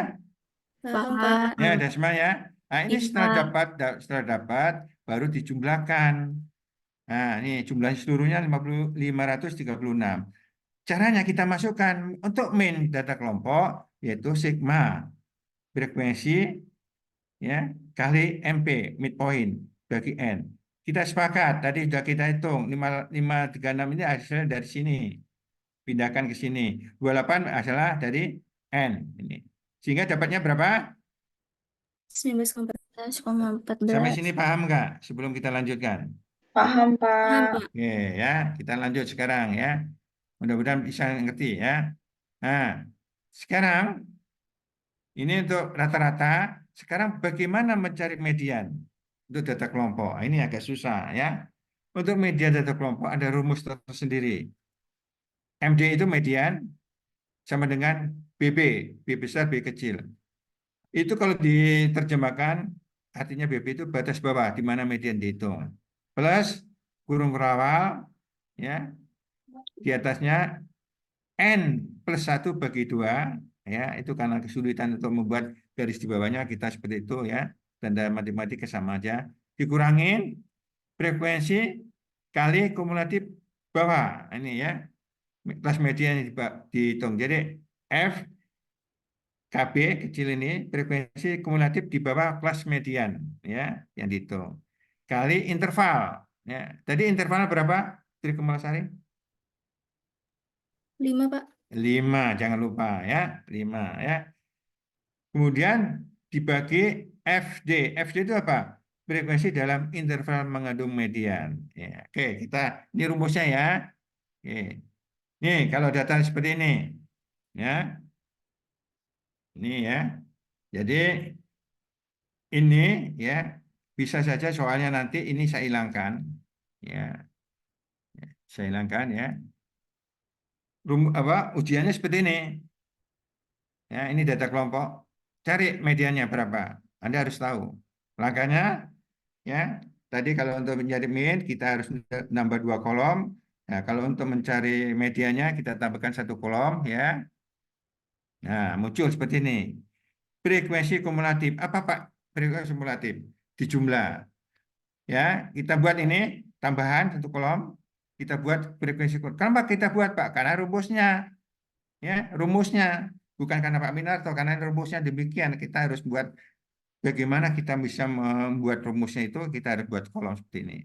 S6: Paham,
S4: Paham.
S6: Pak.
S2: Ya, ada semua ya. Nah, ini
S4: Iya.
S2: setelah dapat baru dijumlahkan. Nah, ini jumlah seluruhnya 536. Caranya kita masukkan untuk min data kelompok yaitu sigma frekuensi ya kali MP midpoint bagi n. Kita sepakat tadi sudah kita hitung 536 ini hasilnya dari sini. Pindahkan ke sini. 28 adalah dari n ini. Sehingga dapatnya berapa?
S6: 19,14.
S4: 14,14.
S2: Sampai sini paham nggak sebelum kita lanjutkan?
S7: Paham,
S6: Paham,
S7: Pak.
S6: Pak.
S2: Oke ya, kita lanjut sekarang ya. Mudah-mudahan bisa ngerti ya. Nah, sekarang ini untuk rata-rata. Sekarang bagaimana mencari median untuk data kelompok? Ini agak susah ya. Untuk median data kelompok ada rumus tersendiri. MD itu median sama dengan BB, B besar, B kecil. Itu kalau diterjemahkan artinya BB itu batas bawah di mana median dihitung. Plus kurung rawal ya. Di atasnya N plus 1 bagi 2 ya, itu karena kesulitan untuk membuat garis di bawahnya kita seperti itu ya, tanda matematika sama aja, dikurangin frekuensi kali kumulatif bawah ini ya, kelas median dihitung. Jadi F KB kecil ini frekuensi kumulatif di bawah kelas median ya yang dihitung kali interval ya. Tadi intervalnya berapa? Tri Kemalasari?
S6: 5, Pak.
S2: 5, jangan lupa ya, 5 ya. Kemudian dibagi FD. FD itu apa? Frekuensi dalam interval mengandung median. Ya, oke, ini rumusnya ya. Oke. Nih, kalau data seperti ini. Ya. Ini ya. Jadi ini ya bisa saja soalnya nanti ini saya hilangkan. Ya. Saya hilangkan ya. Ujiannya seperti ini. Ya, ini data kelompok. Cari mediannya berapa. Anda harus tahu. Langkahnya, ya, tadi kalau untuk mencari min, kita harus nambah 2 kolom. Nah, kalau untuk mencari mediannya, kita tambahkan 1 kolom. Ya. Nah, muncul seperti ini. Frekuensi kumulatif. Apa, Pak? Frekuensi kumulatif. Dijumlah. Ya, kita buat ini, tambahan 1 kolom. Kita buat frekuensi kumulatif. Kenapa kita buat, Pak? Karena rumusnya. Ya, rumusnya. Bukan karena Pak Minarto, karena rumusnya demikian. Kita harus buat bagaimana kita bisa membuat rumusnya itu, kita harus buat kolom seperti ini.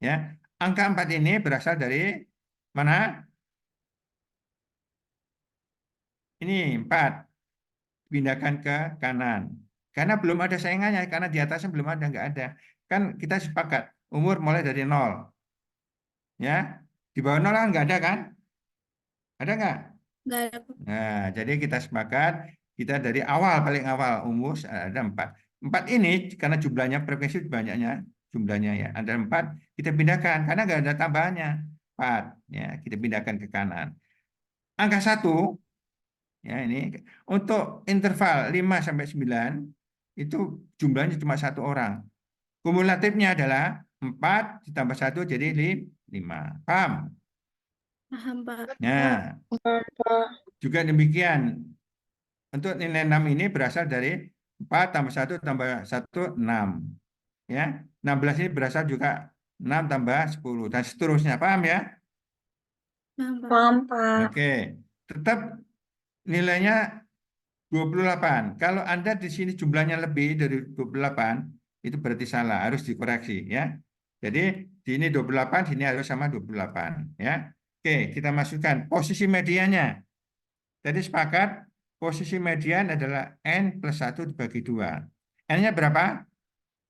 S2: Ya, angka 4 ini berasal dari mana? Ini 4. Pindahkan ke kanan. Karena belum ada saingannya, karena di atasnya belum ada, nggak ada. Kan kita sepakat, umur mulai dari 0. Ya, di bawah 0 kan nggak ada kan? Ada nggak?
S6: Nggak ada, Pak.
S2: Nah, jadi kita sepakat kita dari awal paling awal umur ada 4. 4 ini karena jumlahnya frekuensi banyaknya jumlahnya ya ada 4 kita pindahkan karena nggak ada tambahannya 4 ya kita pindahkan ke kanan. Angka 1 ya ini untuk interval 5 sampai 9 itu jumlahnya cuma 1 orang. Kumulatifnya adalah 4 ditambah 1 jadi 5. Paham?
S6: Paham, Pak.
S2: Nah, juga demikian. Untuk nilai 6 ini berasal dari 4 tambah 1 tambah 1, 6. Ya, 16 ini berasal juga 6 tambah 10. Dan seterusnya. Paham ya?
S6: Paham, Pak.
S7: Paham, Pak.
S2: Oke. Tetap nilainya 28. Kalau Anda di sini jumlahnya lebih dari 28, itu berarti salah, harus dikoreksi ya. Jadi di sini 28, sini harus sama 28 ya. Oke, kita masukkan posisi mediannya. Jadi sepakat posisi median adalah N plus 1 dibagi 2. N-nya berapa?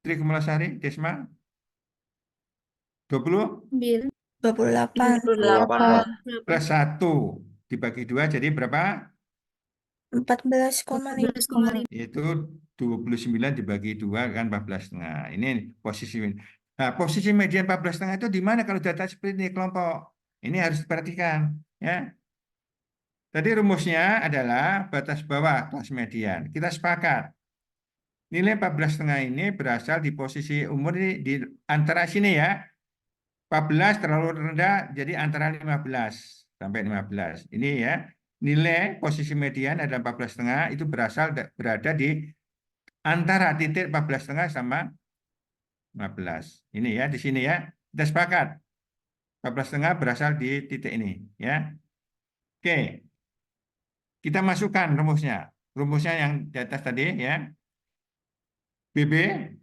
S2: Tri Kumulasari, Desma? 20
S6: Ambil
S4: 28.
S5: 28.
S2: plus 1 dibagi 2 jadi berapa?
S4: 14,5.
S6: 14,5.
S2: Yaitu 29 dibagi 2 kan 14,5. Ini posisi. Nah, posisi median 14,5 itu di mana kalau data seperti ini kelompok? Ini harus diperhatikan ya. Tadi rumusnya adalah batas bawah kelas median. Kita sepakat. Nilai 14,5 ini berasal di posisi umur di antara sini ya. 14 terlalu rendah jadi antara 15 sampai 15. Ini ya. Nilai posisi median adalah 14,5 itu berada di antara titik 14,5 sama 15. Ini ya di sini ya. Kita sepakat. 14,5 berasal di titik ini ya. Oke. Kita masukkan rumusnya. Rumusnya yang di atas tadi ya. BB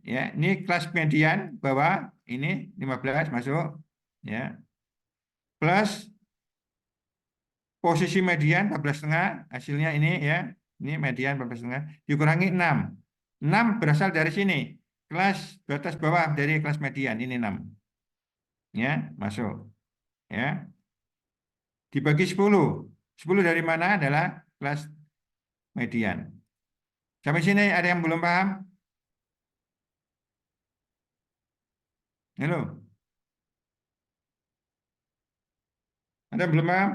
S2: ya, ini kelas median bawah ini 15 masuk ya. Plus posisi median 14,5 hasilnya ini ya. Ini median 14,5 dikurangi 6. 6 berasal dari sini. Kelas batas bawah dari kelas median ini 6. Ya, masuk. Ya. Dibagi 10. 10 dari mana adalah kelas median. Sampai sini ada yang belum paham? Halo. Ada yang belum paham?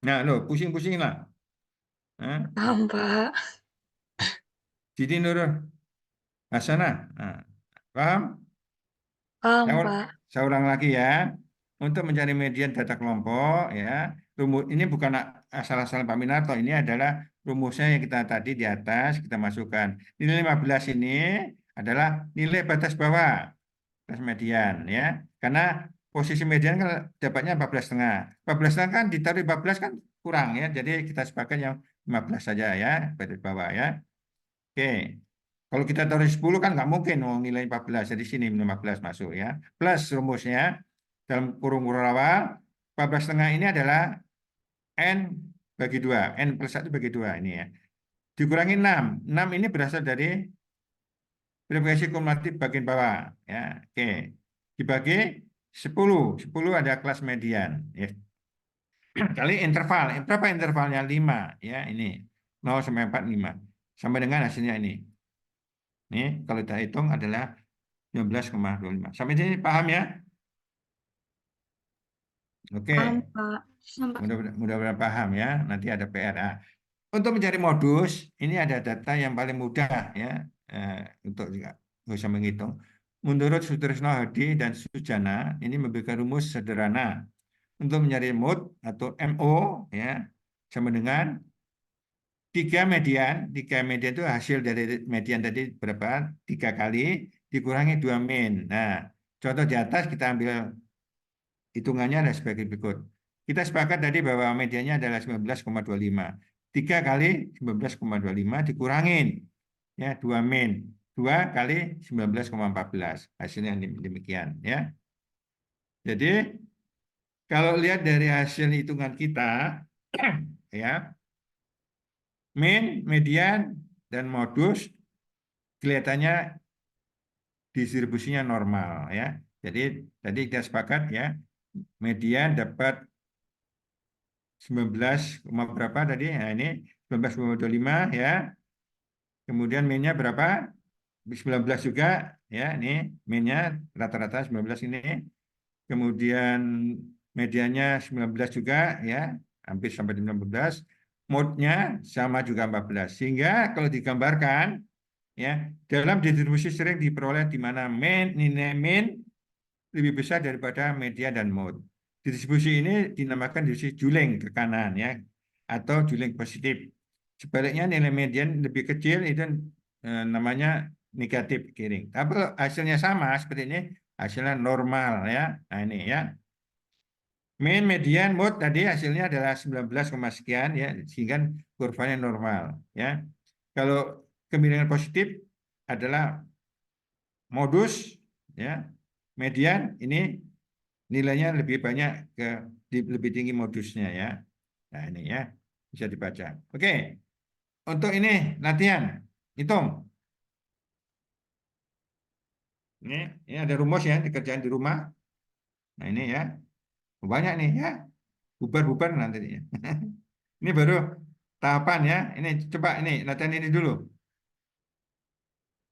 S2: Nah, lo pusing-pusing lah.
S5: Paham, Pak.
S2: Siti Nurul Hasanah. Nah, paham?
S5: Paham,
S2: Saya,
S5: Pak.
S2: saya ulang lagi ya. Untuk mencari median data kelompok, ya, rumus ini bukan asal-asalan Pak Minarto. Ini adalah rumusnya yang kita tadi di atas kita masukkan. Nilai 15 ini adalah nilai batas bawah batas median, ya. Karena posisi median kan dapatnya 14,5. 14,5 kan ditaruh 14 kan kurang ya. Jadi kita sepakat yang 15 saja ya, batas bawah ya. Oke. Kalau kita taruh 10 kan nggak mungkin nilai 14. Jadi sini 15 masuk ya. Plus rumusnya dalam kurung awal 14,5 ini adalah N bagi 2. N plus 1 bagi 2 ini ya. Dikurangi 6. 6 ini berasal dari verifikasi kumulatif bagian bawah. Ya. Oke. Dibagi 10. 10 ada kelas median. Ya. Kali interval. Berapa intervalnya? 5. Ya, ini. 0 sampai 4, 5. Sampai dengan hasilnya ini. Ini kalau kita hitung adalah 15,25. Sampai sini paham ya? Oke.
S5: Paham, Pak.
S2: Mudah-mudahan paham ya. Nanti ada PR. Nah, untuk mencari modus, ini ada data yang paling mudah ya untuk juga bisa menghitung. Menurut Sutrisno Hadi dan Sujana, ini memberikan rumus sederhana untuk mencari mode atau MO ya sama dengan 3 median. 3 median itu hasil dari median tadi berapa? 3 kali dikurangi 2 min. Nah, contoh di atas kita ambil hitungannya ada sebagai berikut. Kita sepakat tadi bahwa mediannya adalah 19,25. 3 kali 19,25 dikurangin ya 2 min. 2 kali 19,14. Hasilnya demikian ya. Jadi kalau lihat dari hasil hitungan kita ya min, median dan modus kelihatannya distribusinya normal ya. Jadi tadi kita sepakat ya median dapat 19, berapa tadi? Nah, ini 19,25 ya. Kemudian min-nya berapa? 19 juga ya. Ini min-nya rata-rata 19 ini. Kemudian mediannya 19 juga ya. Hampir sampai 19. Mode-nya sama juga 14. Sehingga kalau digambarkan ya, dalam distribusi sering diperoleh di mana nilai min lebih besar daripada median dan mode. Distribusi ini dinamakan distribusi juling ke kanan ya atau juling positif. Sebaliknya nilai median lebih kecil itu namanya negatif kiri. Tapi hasilnya sama seperti ini, hasilnya normal ya. Nah ini ya. Mean, median, mode tadi hasilnya adalah 19, sekian ya, sehingga kurvanya normal ya. Kalau kemiringan positif adalah modus ya, median ini nilainya lebih banyak lebih tinggi modusnya ya. Nah, ini ya bisa dibaca. Oke. Untuk ini latihan hitung. Ini ada rumus ya, dikerjain di rumah. Nah, ini ya. Banyak nih ya. Bubar-bubar nanti ya. Ini baru tahapan ya. Ini coba ini latihan ini dulu.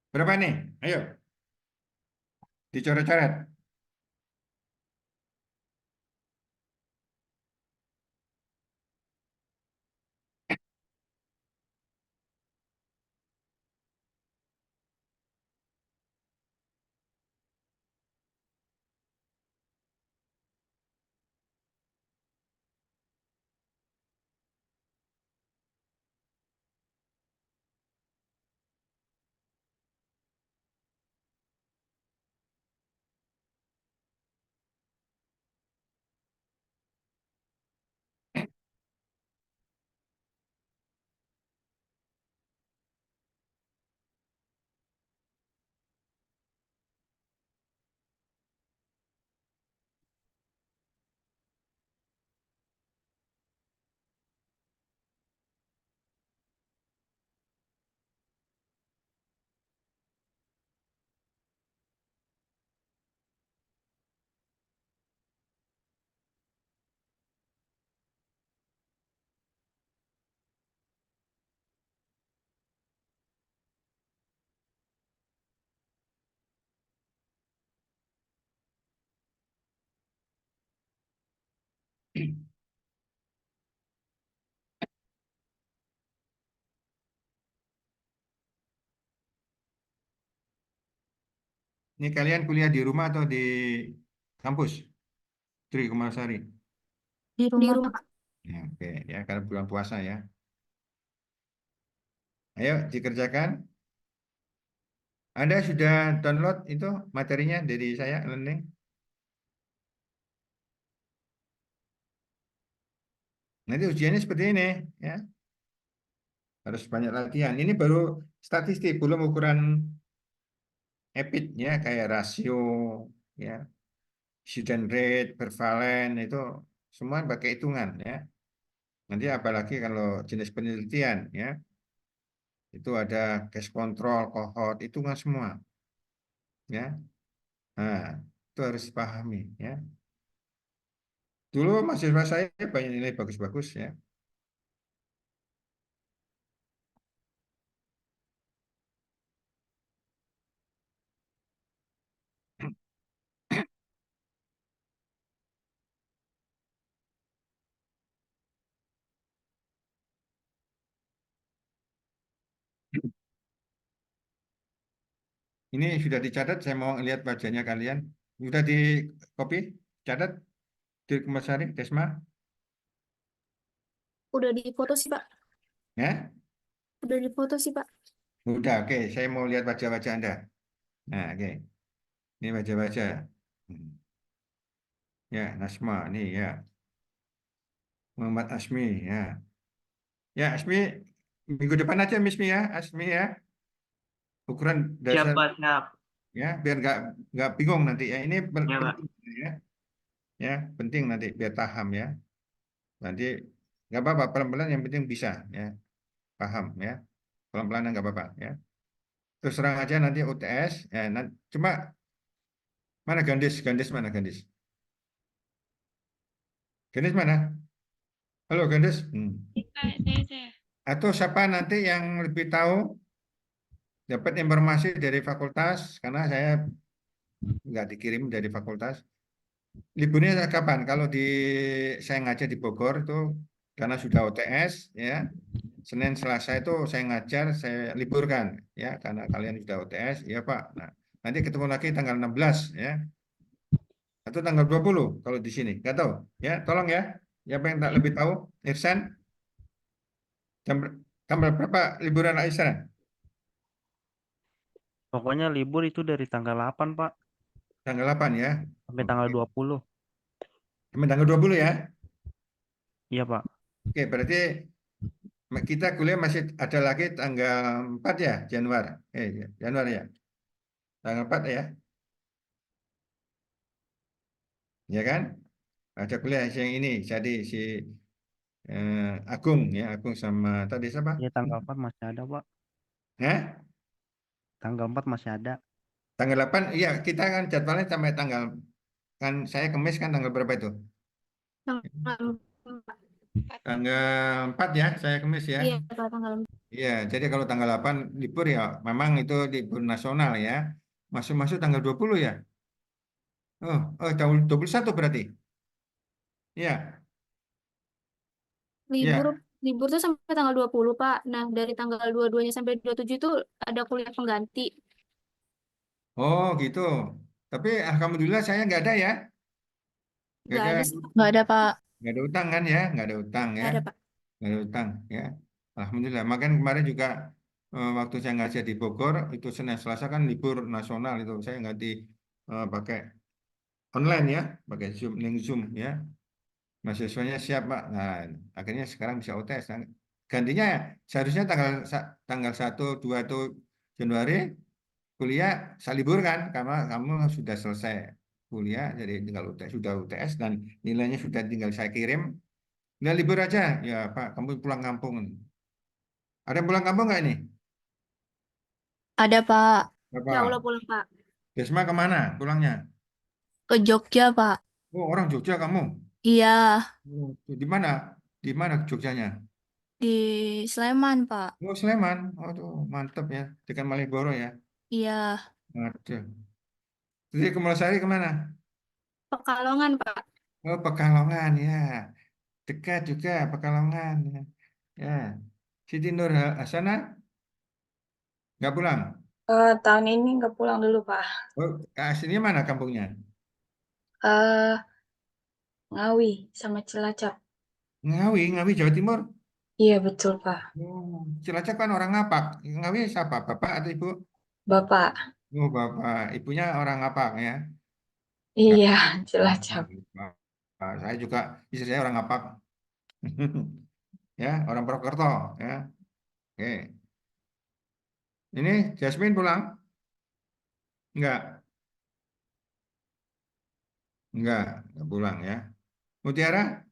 S2: Berapa nih? Ayo. Dicoret-coret. Ini kalian kuliah di rumah atau di kampus? Tri Kumalasari.
S6: Di rumah, Pak.
S2: Ya, oke ya, karena bulan puasa ya. Ayo dikerjakan. Anda sudah download itu materinya dari saya learning? Nanti ujiannya seperti ini ya. Harus banyak latihan. Ini baru statistik, belum ukuran EPID ya, kayak rasio ya, incident rate, prevalen itu semua pakai hitungan ya. Nanti apalagi kalau jenis penelitian ya, itu ada case control, cohort, hitungan semua ya. Nah, itu harus dipahami ya. Dulu mahasiswa saya banyak nilai bagus-bagus ya. Ini sudah dicatat, saya mau lihat wajahnya kalian. Sudah di copy, catat, di Kumasari, Desma,
S6: Udah difoto sih, Pak.
S2: ya?
S6: Udah difoto sih, Pak.
S2: Udah, oke. Saya mau lihat wajah-wajah Anda. Nah, oke. Ini wajah-wajah. Hmm. Ya, Nasma, nih ya. Muhammad Asmi, ya. Ya, Asmi, minggu depan aja Mismi ya, Asmi ya. Ukuran
S3: Siap,
S2: dasar
S3: Pak. Siap.
S2: ya, biar nggak bingung nanti ya. Ini
S3: Ya, Pak.
S2: penting ya. Ya, penting nanti biar paham ya. Nanti nggak apa-apa, pelan-pelan yang penting bisa ya, paham ya. Pelan-pelan nggak apa-apa ya. Terus terang aja nanti UTS. Ya, cuma mana Gandis? Gandis mana Gandis? Gandis mana? Halo Gandis. Atau siapa nanti yang lebih tahu dapat informasi dari fakultas? Karena saya nggak dikirim dari fakultas. Liburnya kapan? Kalau saya ngajar di Bogor itu karena sudah UTS ya. Senin Selasa itu saya ngajar, saya liburkan ya karena kalian sudah UTS, ya Pak. Nah, nanti ketemu lagi tanggal 16 ya. Atau tanggal 20 kalau di sini. Nggak tahu. Ya, tolong ya. Siapa yang tak lebih tahu? Irsan, tanggal berapa liburan Irsan?
S8: Pokoknya libur itu dari tanggal 8, Pak,
S2: Tanggal 8 ya.
S8: sampai
S2: Oke.
S8: tanggal 20.
S2: Sampai tanggal 20 ya.
S8: Iya, Pak.
S2: Oke, berarti kita kuliah masih ada lagi tanggal 4 ya, Januari. Januari ya. Tanggal 4 ya. Ya kan? Ada kuliah yang ini. Jadi si Agung ya, Agung sama tadi siapa?
S8: Ya, tanggal 4 masih ada, Pak.
S2: Hah?
S8: Tanggal 4 masih ada.
S2: Tanggal 8, iya kita kan jadwalnya sampai tanggal, kan saya Kamis kan tanggal berapa itu?
S6: Tanggal
S2: Tanggal 4 ya, saya Kamis ya.
S6: Iya, Pak, tanggal
S2: Iya, jadi kalau tanggal 8 libur ya, memang itu libur nasional ya. Masuk-masuk tanggal 20 ya. Tanggal 21 berarti. Iya,
S6: libur
S2: iya.
S6: libur tuh sampai tanggal 20, Pak. Nah, dari tanggal 22-nya sampai 27 itu ada kuliah pengganti.
S2: Oh gitu. Tapi alhamdulillah saya nggak ada ya. Nggak
S6: Nggak
S2: ada,
S6: ada sih, Pak.
S4: Nggak ada, Pak.
S2: nggak ada utang kan ya, nggak ada utang ya.
S6: Nggak ada, Pak.
S2: Nggak ada utang ya. Alhamdulillah. Makanya kemarin juga waktu saya ngajar di Bogor, itu Senin Selasa kan libur nasional itu. Saya nggak pakai online ya, pakai Zoom, link Zoom ya. Mahasiswanya siap, Pak. Nah, akhirnya sekarang bisa UTS. Nah, gantinya seharusnya tanggal 1, 2 itu Januari kuliah saya libur kan karena kamu sudah selesai kuliah jadi tinggal UTS, sudah UTS dan nilainya sudah tinggal saya kirim. Nggak libur aja. Ya, Pak, kamu pulang kampung. Ada yang pulang kampung nggak ini?
S4: Ada, Pak.
S2: Berapa?
S6: Ya Allah pulang, Pak.
S2: Desma kemana pulangnya?
S4: Ke Jogja, Pak.
S2: Oh, orang Jogja kamu.
S4: Iya,
S2: Oh, di mana? Di mana Jogjanya?
S4: di Sleman, Pak.
S2: Oh, Sleman. Aduh, mantep ya. Dekat Malioboro ya.
S4: Iya.
S2: Aduh. Jadi ke Mulosari kemana?
S6: Pekalongan, Pak.
S2: Oh, Pekalongan ya. Dekat juga Pekalongan ya. Ya. Siti Nur Hasanah nggak pulang.
S5: Tahun ini nggak pulang dulu, Pak.
S2: Oh, aslinya mana kampungnya?
S5: Eh, Ngawi sama Cilacap.
S2: Ngawi, Ngawi Jawa Timur.
S5: Iya, betul, Pak.
S2: Oh, Cilacap kan orang Ngapak. Ngawi siapa? Bapak atau ibu?
S5: Bapak.
S2: Oh, bapak. Ibunya orang Ngapak ya.
S5: Iya,
S2: Ah,
S5: Cilacap.
S2: saya juga istri saya orang Ngapak. Ya, orang Purwokerto ya. Oke. Ini Jasmine pulang? Enggak. Enggak pulang ya. Mutiara?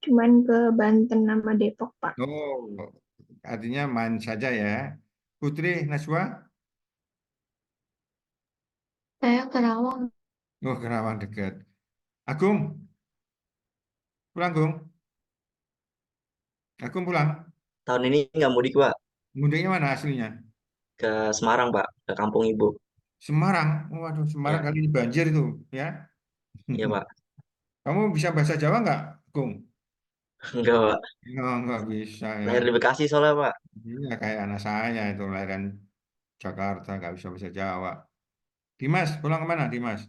S7: Cuman ke Banten sama Depok, Pak.
S2: Oh, artinya main saja ya. Putri Najwa?
S7: Saya Kerawang.
S2: Oh, Kerawang dekat. Agung? Pulang, Gung? Agung pulang?
S9: Tahun ini nggak mudik, Pak.
S2: Mudiknya mana aslinya?
S9: Ke Semarang, Pak. Ke kampung ibu.
S2: Semarang. Waduh, Semarang
S9: Ya,
S2: kali ini banjir itu ya.
S9: iya, Pak.
S2: Kamu bisa bahasa Jawa nggak, Gung?
S9: Enggak, Pak.
S2: Nggak bisa ya.
S9: Lahir di Bekasi soalnya, Pak.
S2: Iya, kayak anak saya itu lahiran Jakarta, nggak bisa bahasa Jawa. Dimas, pulang kemana, Dimas?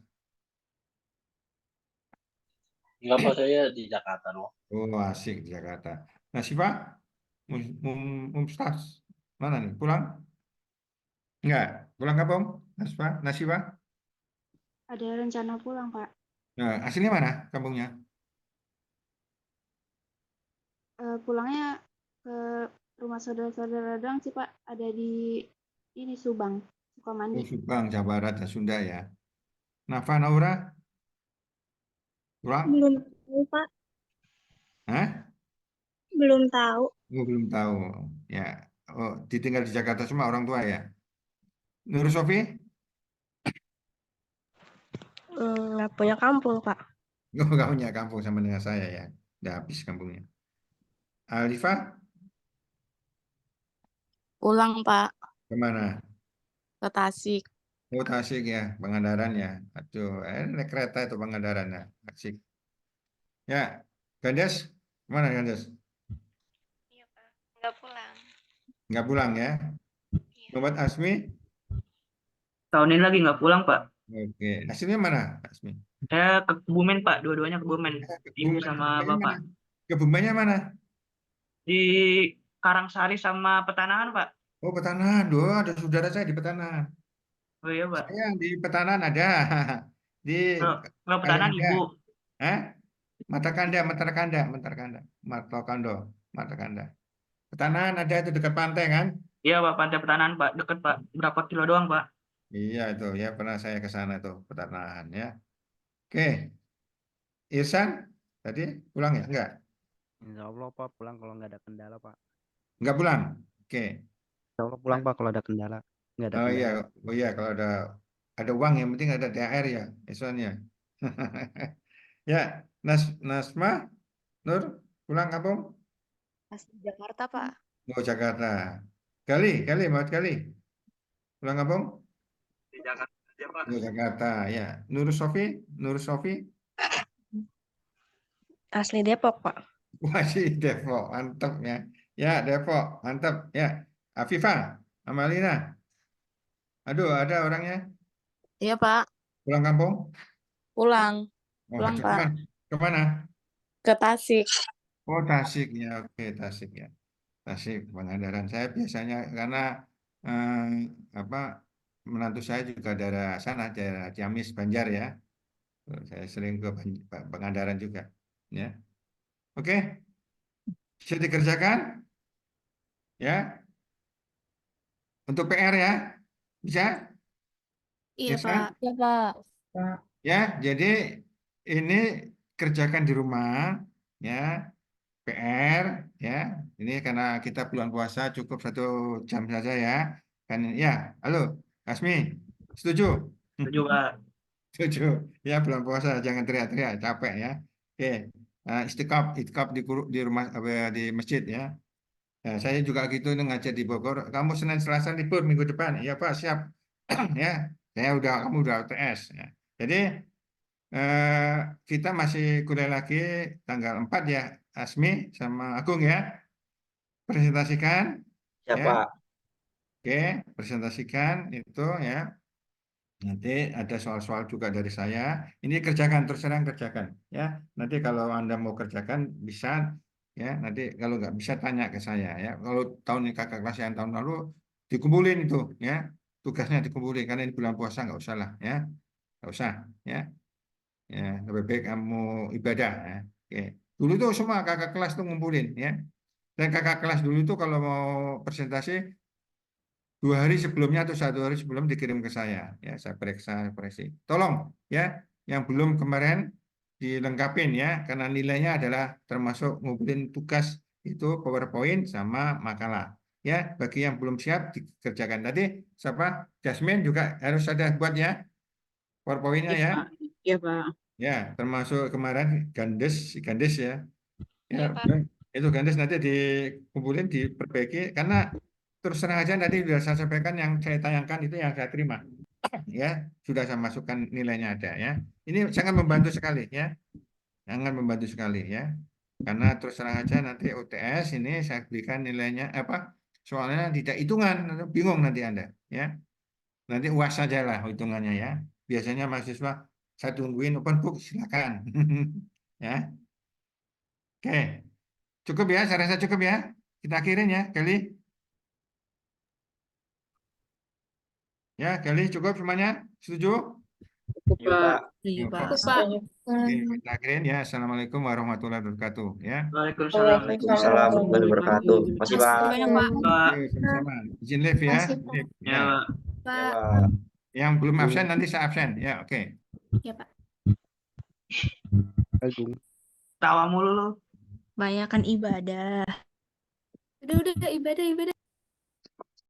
S3: Enggak, Pak, saya di Jakarta loh.
S2: Oh, asik di Jakarta. Nah, Siva, Mumtaz, mana nih? Pulang? Enggak, pulang kampung? Nasiba?
S6: Ada rencana pulang, Pak.
S2: Nah, aslinya mana kampungnya?
S6: Pulangnya ke rumah saudara-saudara doang sih, Pak. Ada di ini Subang,
S2: Oh,
S6: Sukamandi.
S2: Subang, Jawa Barat, dan Sunda ya. Nafa, Naura, pulang?
S6: Belum tahu, Pak.
S2: Hah?
S6: Belum tahu.
S2: Oh, belum tahu. Ya, oh, ditinggal di Jakarta semua orang tua ya. Nur Sofi?
S6: Nggak punya kampung, Pak.
S2: Oh, nggak punya kampung sama dengan saya ya. Udah habis kampungnya. Alifa,
S4: Pulang, Pak.
S2: kemana?
S4: Ke Tasik.
S2: Oh, Tasik ya, Pangandaran ya. Aduh, naik kereta itu Pangandaran ya. Asik. Ya, Gandes, kemana Gandes?
S4: Iya, Pak. Nggak pulang.
S2: Nggak pulang ya. Muhammad Asmi?
S10: Tahun ini lagi nggak pulang, Pak.
S2: Oke, aslinya mana Asmi?
S10: Saya ke Kebumen, Pak. Dua-duanya Kebumen. Ibu sama
S2: Kebumennya
S10: bapak.
S2: mana? Kebumennya mana?
S10: Di Karangsari sama Petanahan, Pak.
S2: Oh, Petanahan. Doa, ada saudara saya di Petanahan.
S10: Oh iya, Pak.
S2: Saya di Petanahan ada. Di
S10: Kalau pertahanan
S2: kalian ada.
S10: ibu.
S2: Hah? Mata kanda. Mata kanda. Pertanahan ada itu dekat pantai kan?
S10: Iya Pak, pantai pertahanan Pak, deket Pak, berapa kilo doang Pak.
S2: Iya itu ya pernah saya ke sana tuh pertanahan ya. Oke, Irsan tadi pulang ya?
S8: Insya Allah Pak pulang kalau nggak ada kendala Pak.
S2: Enggak pulang. Oke.
S8: Insya Allah pulang Pak kalau ada kendala. Nggak ada kendala.
S2: Oh iya kalau ada uang yang penting ada THR ya, Irsan ya. Ya, Nasma, Nur, pulang kampung?
S4: Asli Jakarta, Pak.
S2: Oh Jakarta. Kali, pulang kampung?
S10: Di Jakarta aja Pak.
S2: Oh Jakarta ya. Nur Sofi,
S4: Asli Depok, Pak.
S2: masih Depok, mantap ya. Ya Depok, mantap ya. Afifah, Amalina. Aduh, ada orangnya
S4: Iya, Pak.
S2: pulang kampung?
S4: Pulang.
S2: Oh,
S4: Pulang, Pak.
S2: Kemana?
S4: Ke Tasik.
S2: Oh Tasik ya, oke Tasik ya. Tasik Pangandaran. Saya biasanya karena apa menantu saya juga daerah sana, daerah Ciamis, Banjar ya. Saya sering ke Pangandaran juga. Ya, oke, bisa dikerjakan ya. Untuk PR ya, bisa?
S4: Iya,
S2: Bisa?
S4: Pak. Iya, Pak.
S2: Ya, jadi ini kerjakan di rumah ya. PR ya, ini karena kita bulan puasa cukup 1 jam saja ya. Kan ya, halo, Kasmi, setuju?
S10: Setuju Pak.
S2: Setuju. Ya bulan puasa jangan teriak-teriak, capek ya. Oke, itikaf di rumah di masjid ya. Nah, saya juga gitu ngajar di Bogor. Kamu Senin Selasa libur minggu depan, ya Pak siap ya. Kamu udah UTS ya. Jadi eh, kita masih kuliah lagi tanggal 4 ya, Asmi sama Agung ya. Presentasikan
S9: Siap
S2: ya.
S9: Pak.
S2: Oke, presentasikan itu ya. Nanti ada soal-soal juga dari saya. Ini kerjakan, terus terang kerjakan ya. Nanti kalau Anda mau kerjakan bisa ya. Nanti kalau nggak bisa tanya ke saya ya. Kalau tahun ini kakak kelas yang tahun lalu dikumpulin itu ya. Tugasnya dikumpulin karena ini bulan puasa nggak usah lah ya. Nggak usah ya. Ya, lebih baik kamu ibadah ya. Oke. Dulu tuh semua kakak kelas tuh ngumpulin ya. Dan kakak kelas dulu tuh kalau mau presentasi 2 hari sebelumnya atau 1 hari sebelum dikirim ke saya. Ya, saya periksa. Tolong ya, yang belum kemarin dilengkapin ya, karena nilainya adalah termasuk ngumpulin tugas itu PowerPoint sama makalah. Ya, bagi yang belum siap dikerjakan. Tadi siapa? Jasmine juga harus ada buat ya PowerPoint-nya
S1: Iya,
S2: ya.
S1: Pak. Iya, Pak.
S2: Ya, termasuk kemarin Gandes ya. Ya,
S4: Iya, Pak.
S2: itu Gandes nanti dikumpulin, diperbaiki karena terus terang aja tadi sudah saya sampaikan yang saya tayangkan itu yang saya terima. Ya, sudah saya masukkan nilainya ada ya. Ini sangat membantu sekali ya. Sangat membantu sekali ya. Karena terus terang aja nanti UTS ini saya berikan nilainya apa? Soalnya tidak hitungan, bingung nanti Anda ya. Nanti UAS saja lah hitungannya ya. Biasanya mahasiswa saya tungguin open book silakan. Ya. Oke. Cukup ya, saya rasa cukup ya. Kita akhirin ya, Kelly. Ya, Kelly cukup semuanya? Setuju?
S1: Cukup,
S9: Iya
S1: Pak.
S9: Pak.
S4: Iya,
S2: Oke.
S4: Pak.
S1: Pak.
S2: Oke, kita akhirin ya. Assalamualaikum warahmatullahi wabarakatuh. Ya.
S10: Waalaikumsalam.
S9: Waalaikumsalam warahmatullahi wabarakatuh. Masih Pak.
S4: Makasih banyak, Pak.
S10: Pak.
S2: Oke, sama-sama. Izin live ya.
S7: Makasih, Pak.
S2: Live,
S10: Ya
S2: ya.
S10: Pak.
S9: Ya
S4: Pak.
S9: Pak.
S2: Yang belum absen nanti saya absen. Ya, oke.
S4: Iya, Pak.
S8: Agung.
S10: Tawa mulu lu.
S4: Banyakan ibadah. Udah, ibadah.